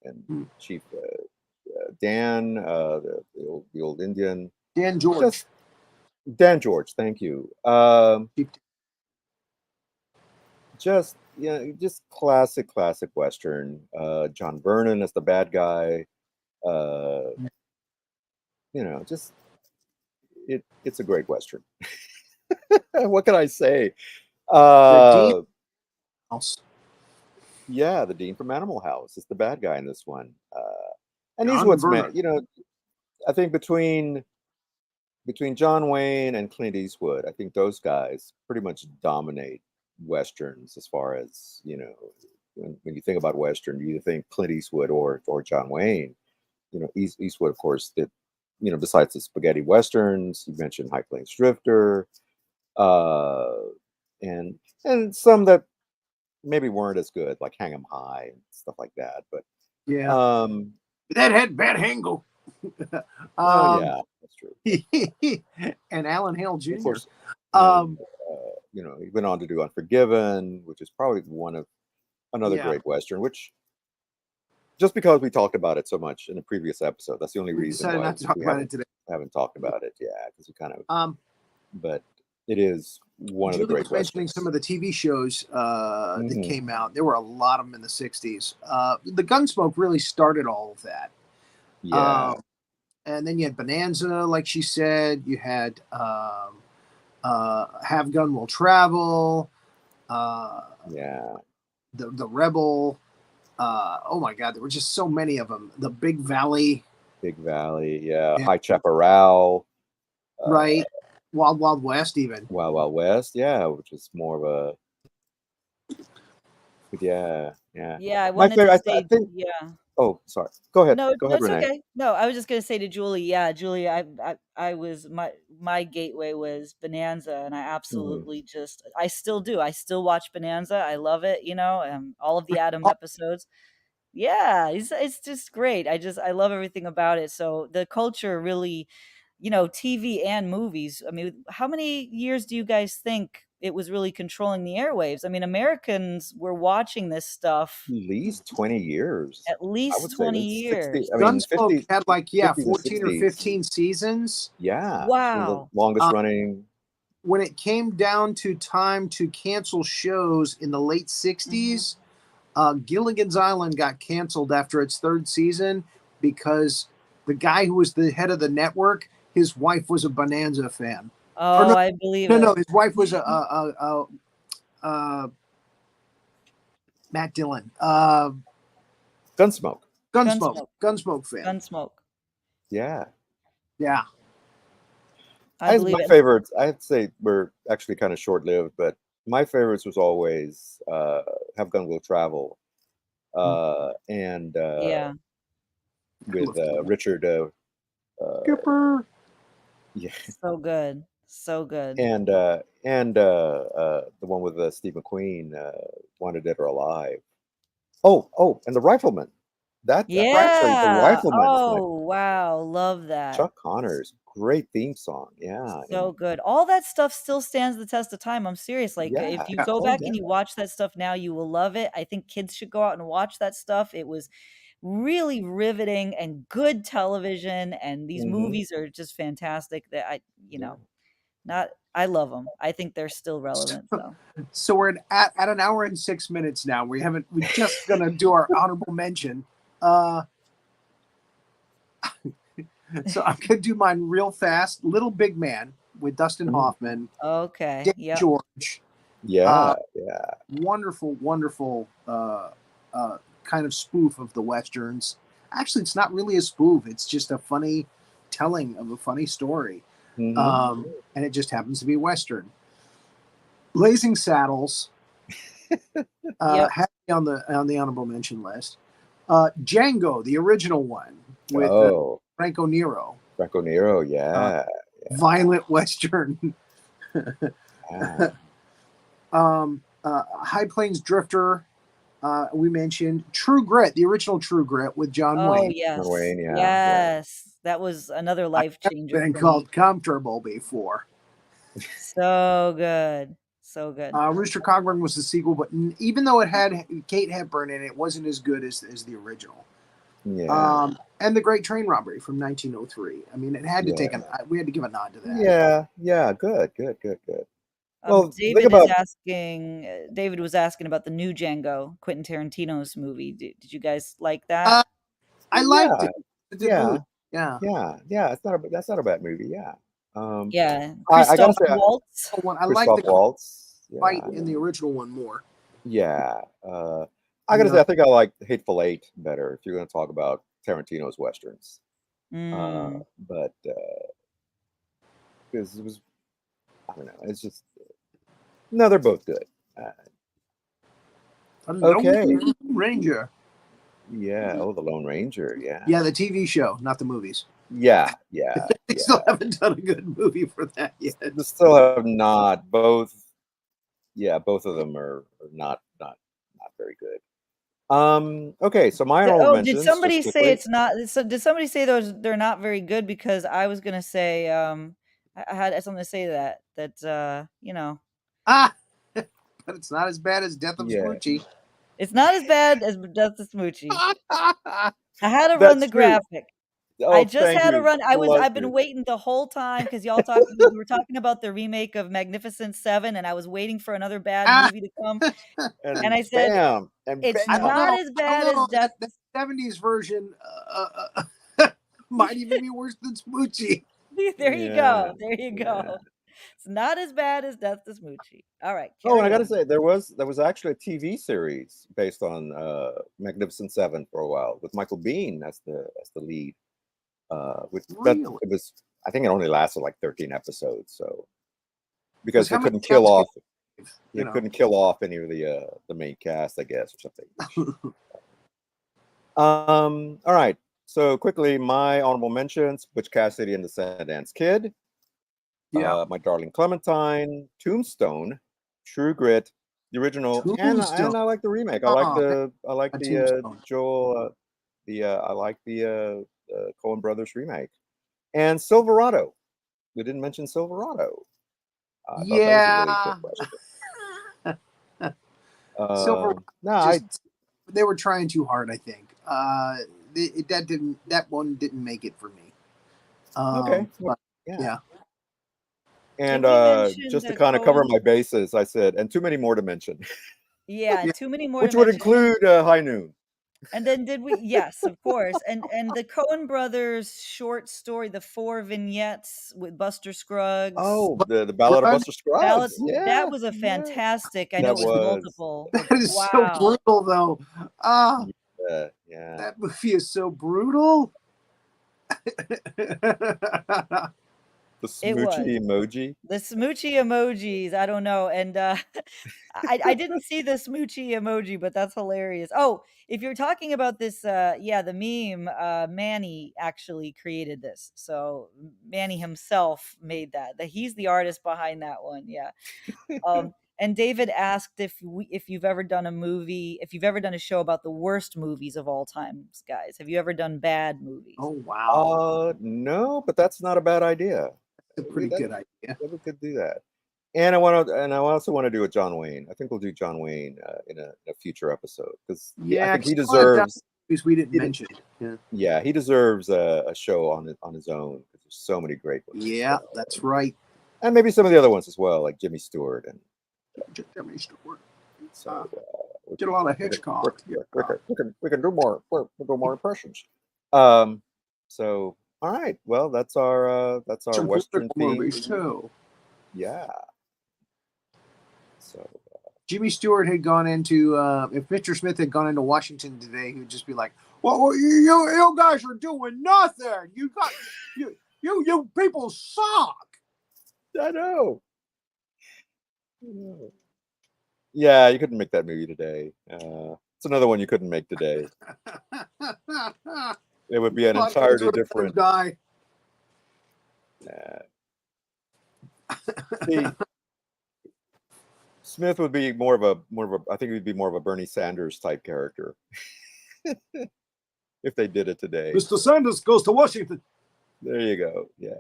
and Chief Dan, the old Indian. Dan George. Dan George, thank you. Just classic Western. John Vernon as the bad guy. It's a great Western. What can I say? The Dean House. Yeah, the Dean from Animal House is the bad guy in this one. And Eastwood's man, I think between John Wayne and Clint Eastwood, I think those guys pretty much dominate Westerns as far as, when you think about Western, you either think Clint Eastwood or John Wayne. Eastwood, of course, did, besides the spaghetti Westerns, you mentioned High Plains Drifter, and some that maybe weren't as good, like Hang 'em High and stuff like that. But that had Bad Hango. Yeah, that's true. And Alan Hale Jr. Of course, he went on to do Unforgiven, which is probably another great Western, which, just because we talked about it so much in a previous episode, that's the only reason why not to talk about it today. Haven't talked about it. Yeah, because we kind of but it is one of the great Westerns. Mentioning some of the TV shows that came out. There were a lot of them in the 60s. The Gunsmoke really started all of that. Yeah. And then you had Bonanza, like she said. You had Have Gun Will Travel. The Rebel. Oh my God, there were just so many of them. The Big Valley. Yeah. High Chaparral. Right. Wild Wild West, even. Wild Wild West, yeah, which is more of a. Yeah. Yeah, I wanted to say, Oh, sorry. Go ahead. No, Go no, ahead, it's Renee. okay. No, I was just gonna say to Julie, yeah, Julie, I was my gateway was Bonanza, and I Mhm. absolutely just I still do. I still watch Bonanza. I love it, all of the Adam Oh, episodes. Yeah, it's just great. I love everything about it. So the culture really, TV and movies. I mean, how many years do you guys think it was really controlling the airwaves? I mean, Americans were watching this stuff At least 20 years. at I least would say 20 it's 60. years. I mean, Gunsmoke 50, had like 50s and 14 or 60s. 15 seasons. Yeah, one of the Wow. longest Uh, running. when it came down to time to cancel shows in the late Mhm. 60s, Gilligan's Island got canceled after its third season because the guy who was the head of the network, his wife was a Bonanza fan. Or Oh, no, I believe no, no, it. his wife was a Matt Dillon, Gunsmoke. Gunsmoke. Gunsmoke fan. Gunsmoke. Yeah. Yeah. I I my believe it. favorites, I'd say were actually kind of short-lived, but my favorites was always Have Gun Will Travel and Yeah. I with love Richard uh, Skipper. yeah, So good. So good. and the one with Steve McQueen, Wanted Dead or Alive. Oh, and The Rifleman. That actually, The Yeah. Rifleman is my Oh, wow. Love that. Chuck Connors, great theme song. Yeah, So and good. All that stuff still stands the test of time. I'm serious. Like, if yeah, you Yeah. go oh back yeah. and you watch that stuff now, you will love it. I think kids should go out and watch that stuff. It was really riveting and good television, and these Hmm. movies are just fantastic that Yeah. not I love them. I think they're still So, relevant, so. so we're at an hour and 6 minutes now. We're just gonna do our honorable mention. Uh, so I'm gonna do mine real fast. Little Big Man with Dustin Mm. Hoffman, Okay. Dan Yep. George. Yeah, yeah. Wonderful, wonderful kind of spoof of the westerns. Actually, it's not really a spoof. It's just a funny telling of a funny story, Hmm. and it just happens to be western. Blazing Saddles Yep. had me on the honorable mention list. Django, the original one with Oh, Franco Nero, Franco Nero. uh, Yeah, violent western. yeah. High Plains Drifter, we mentioned. True Grit, the original True Grit with John Oh, Wayne. John yes. Wayne. Yeah, yeah. Yes. That was another I've life never changer been for me. called comfortable before. So good. So good. Rooster Cogburn was the sequel, but even though it had Kate Hepburn in it, it wasn't as good as the original. Yeah, And the Great Train Robbery from 1903. I mean, it had to yeah, take we had to give a nod to that. yeah, yeah. Good, good, good, good. Well, the thing David is about asking. David was asking about the new Django, Quentin Tarantino's movie. Did you guys like that? Uh, I liked yeah, it. It's a good movie. yeah, Yeah. yeah. It's not that's not a bad movie. Yeah. Yeah, I gotta Christoph say, Waltz. One, I like Christoph the Waltz. fight Yeah, in the original one more. yeah. I You gotta know, say, I think I like Hateful Eight better if you're gonna talk about Tarantino's westerns. Mm. But because it was, I don't know, it's just no, they're both good. Uh, a okay, Lone Ranger. yeah. Oh, the Lone Ranger. Yeah, Yeah, the TV show, not the movies. yeah, yeah, They yeah. still haven't done a good movie for that yet. They still have not both. Yeah, both of them are not very good. Okay, so my honorable Oh, did mentions, just somebody say quickly. it's not? So did somebody say they're not very good? Because I was gonna say, I had something to say that. Ah, but it's not as bad as Death of Yeah, Smoochy. It's not as bad as Death to Smoochie. I had to run that's the true. graphic. I Oh, just thank had to you. run. Bless I've been you. waiting the whole time because we were talking about the remake of Magnificent Seven, and I was waiting for another bad Ah, movie to come. And And I said, bam, and it's I don't bam. not know. as I don't bad as know. Death. That 70s version might even be worse than Smoochy. There you Yeah, go. There you yeah. go. It's not as bad as Death to Smoochie. All right, Oh, and I carry gotta on. say, there was actually a TV series based on Magnificent Seven for a while with Michael Biehn as the lead. But Really? it was, I think it only lasted like 13 episodes, so Because because how many counts can you give, they couldn't kill off any of the main cast, I guess, or something. Which, All right. So quickly, my honorable mentions: Butch Cassidy and the Sundance Kid, Yeah. My Darling Clementine, Tombstone, True Grit, the original, and Tombstone. I like the remake. Oh, I like a the Tombstone. Joel I like the Coen Brothers remake, and Silverado. We didn't mention Silverado. I thought that was a really Yeah. cool western. Silver No, I just they were trying too hard, I think. That one didn't make it for me. okay. But Yeah. yeah. Did And we mention just to that kind of cover Cohen? my bases, I said, and too many more to mention, Yeah, Yeah. too many more to which would mention. include High Noon. And then did we? Yes, of course. And the Coen Brothers short story, the 4 vignettes with Buster Scruggs. Oh, the Ballad of Scruggs? Buster Ballad, Scruggs. that Yeah, was a yeah. fantastic. I know That it was was. multiple, but That is so wow. brutal, though. Ah, Yeah. that movie is so brutal. The It was. smoochy emoji. The smoochy emojis, I don't know, and, I didn't see the smoochy emoji, but that's hilarious. Oh, if you're talking about this, yeah, the meme, Manny actually created this, so Manny himself made that he's the artist behind that one, yeah. And David asked if you've ever done a movie, if you've ever done a show about the worst movies of all times, guys. Have you ever done bad movies? Oh wow, No, but that's not a bad idea. that's a pretty good idea. Yeah, we could do that. And I also want to do a John Wayne. I think we'll do John Wayne in a future episode because I Yeah, think he 'cause a lot of deserves. movies we didn't he de- mention. Yeah, Yeah, he deserves a show on his own because there's so many great ones. yeah, that's right. And maybe some of the other ones as well, like Jimmy Stewart and so. Did a lot of We Hitchcock. can do more. We'll do more impressions. So all right. Well, that's our Some Western political theme. movies too. Yeah. So Jimmy Stewart had gone into if Mr. Smith had gone into Washington today, he would just be like, "Well, you guys are doing nothing. You people suck." I know. Yeah, you couldn't make that movie today. It's another one you couldn't make today. It would be an entirely different guy. See, Smith would be more of a I think he'd be more of a Bernie Sanders type character if they did it today. Mr. Sanders goes to Washington. There you go. Yeah.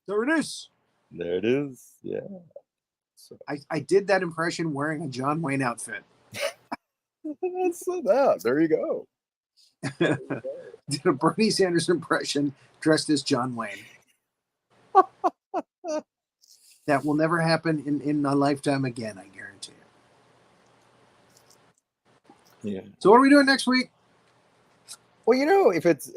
There it is. There it is. Yeah. So I did that impression wearing a John Wayne outfit. there you go. Did a Bernie Sanders impression dressed as John Wayne. That will never happen in my lifetime again, I guarantee you. Yeah. So what are we doing next week? Well, if it's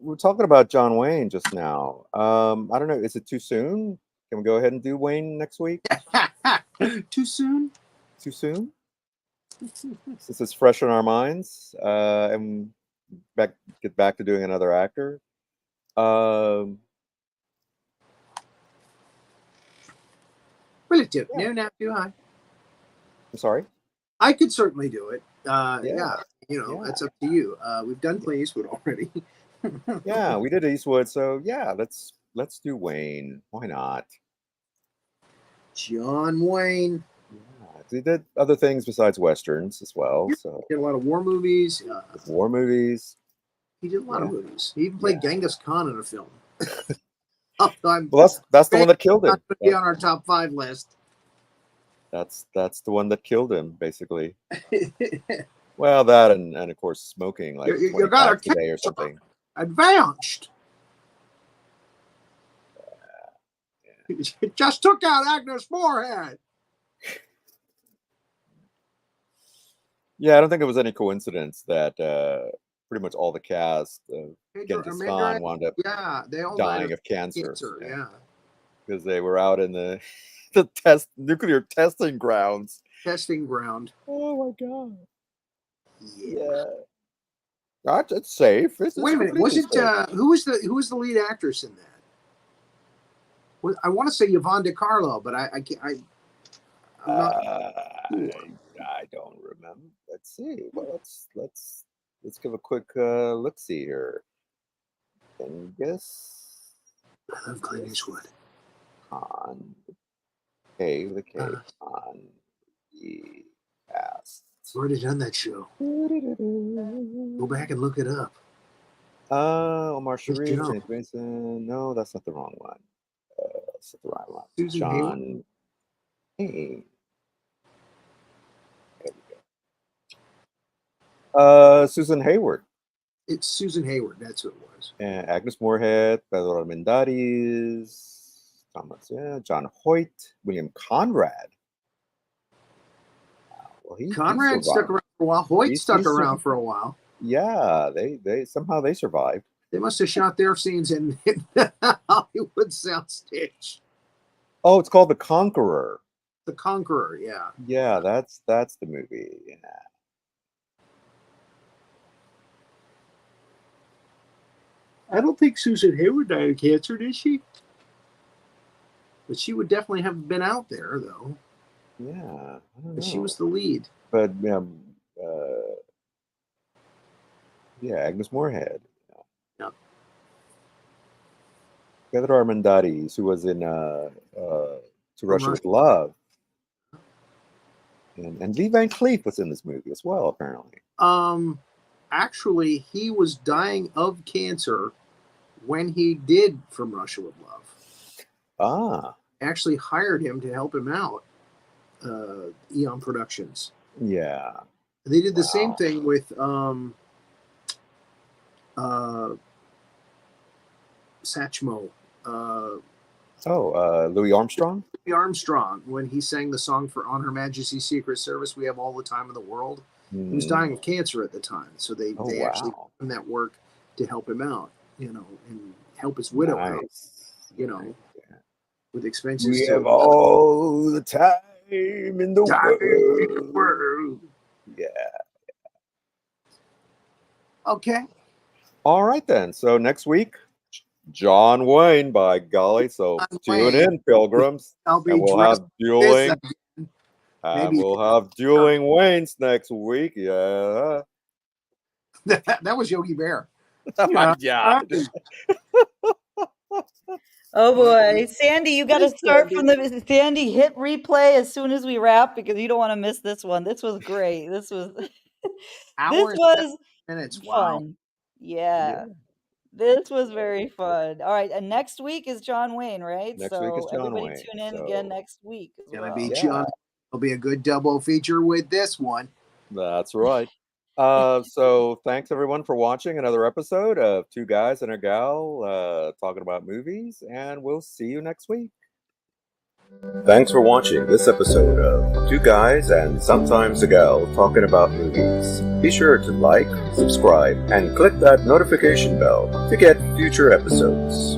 we're talking about John Wayne just now. I don't know. Is it too soon? Can we go ahead and do Wayne next week? Too soon? Too soon? Since it's fresh in our minds, and get back to doing another actor. Will it do? No, not too high. I'm sorry. I could certainly do it. That's up to you. We've done Clint Eastwood already. Yeah, we did Eastwood, so yeah, let's do Wayne. Why not? John Wayne. Yeah, he did other things besides westerns as well. So He did a lot of war movies. war movies. He did a lot of movies. He even played Genghis Khan in a film. Well, that's the one that killed him. Not going to be on our top 5 list. That's the one that killed him, basically. Well, that and of course smoking like you got a day or something. Advanced. It just took out Agnes Moorehead. Yeah, I don't think it was any coincidence that pretty much all the cast of Genghis Khan wound up they all dying of cancer. Yeah, because they were out in the nuclear testing grounds. Testing ground. Oh my god. Yeah. It's safe. Wait a minute. Was it who was the lead actress in that? I want to say Yvonne DiCarlo, but I don't remember. Let's see. Well, let's let's give a quick look-see here. Genghis I love Clint Eastwood. Khan. K, the K. Khan. The cast. I've already done that show. Go back and look it up. Omar Sharif, Joe. James Mason. No, that's not the wrong one. That's not the right one. Susan John. Hey. There we go. Susan Hayward. It's Susan Hayward. That's who it was. And Agnes Moorehead, Pedro Armendariz, Thomas, John Hoyt, William Conrad. Well, he Conrad stuck survived. around for a while. Hoyt stuck He's around for a while. Yeah, they somehow they survived. They must have shot their scenes in Hollywood soundstage. Oh, it's called The Conqueror. The Conqueror, yeah. Yeah, that's the movie. Yeah. I don't think Susan Hayward died of cancer, did she? But she would definitely have been out there, though. Yeah, I don't But she know. was the lead. But yeah, Agnes Moorehead. Yeah. Pedro Armendariz, who was in To Russia with Love. And Lee Van Cleef was in this movie as well, apparently. Actually, he was dying of cancer when he did From Russia with Love. Ah. Actually hired him to help him out, Eon Productions. Yeah. They did the same thing with Satchmo. Louis Armstrong? Louis Armstrong, when he sang the song for On Her Majesty's Secret Service, We Have All the Time in the World. He was dying of cancer at the time. So they actually done that work to help him out, and help his widow out, with expenses. We have all the time in the world. Yeah. Okay. All right, then. So next week, John Wayne, by golly. So tune in, pilgrims. I'll be we'll have dueling. We'll have dueling Waynes next week. Yeah. That was Yogi Bear. Yeah. Oh boy, Sandy, you got to start from the Sandy. Hit replay as soon as we wrap because you don't want to miss this one. This was great. This was minutes. fun. Wow. Yeah. This was very fun. All right, and next week is John Wayne, right? Next week is John everybody Wayne. Tune in again next week. Gonna be John. It'll be a good double feature with this one. That's right. So thanks everyone for watching another episode of Two Guys and a Gal talking about movies, and we'll see you next week. Thanks for watching this episode of Two Guys and Sometimes a Gal talking about movies. Be sure to like, subscribe, and click that notification bell to get future episodes.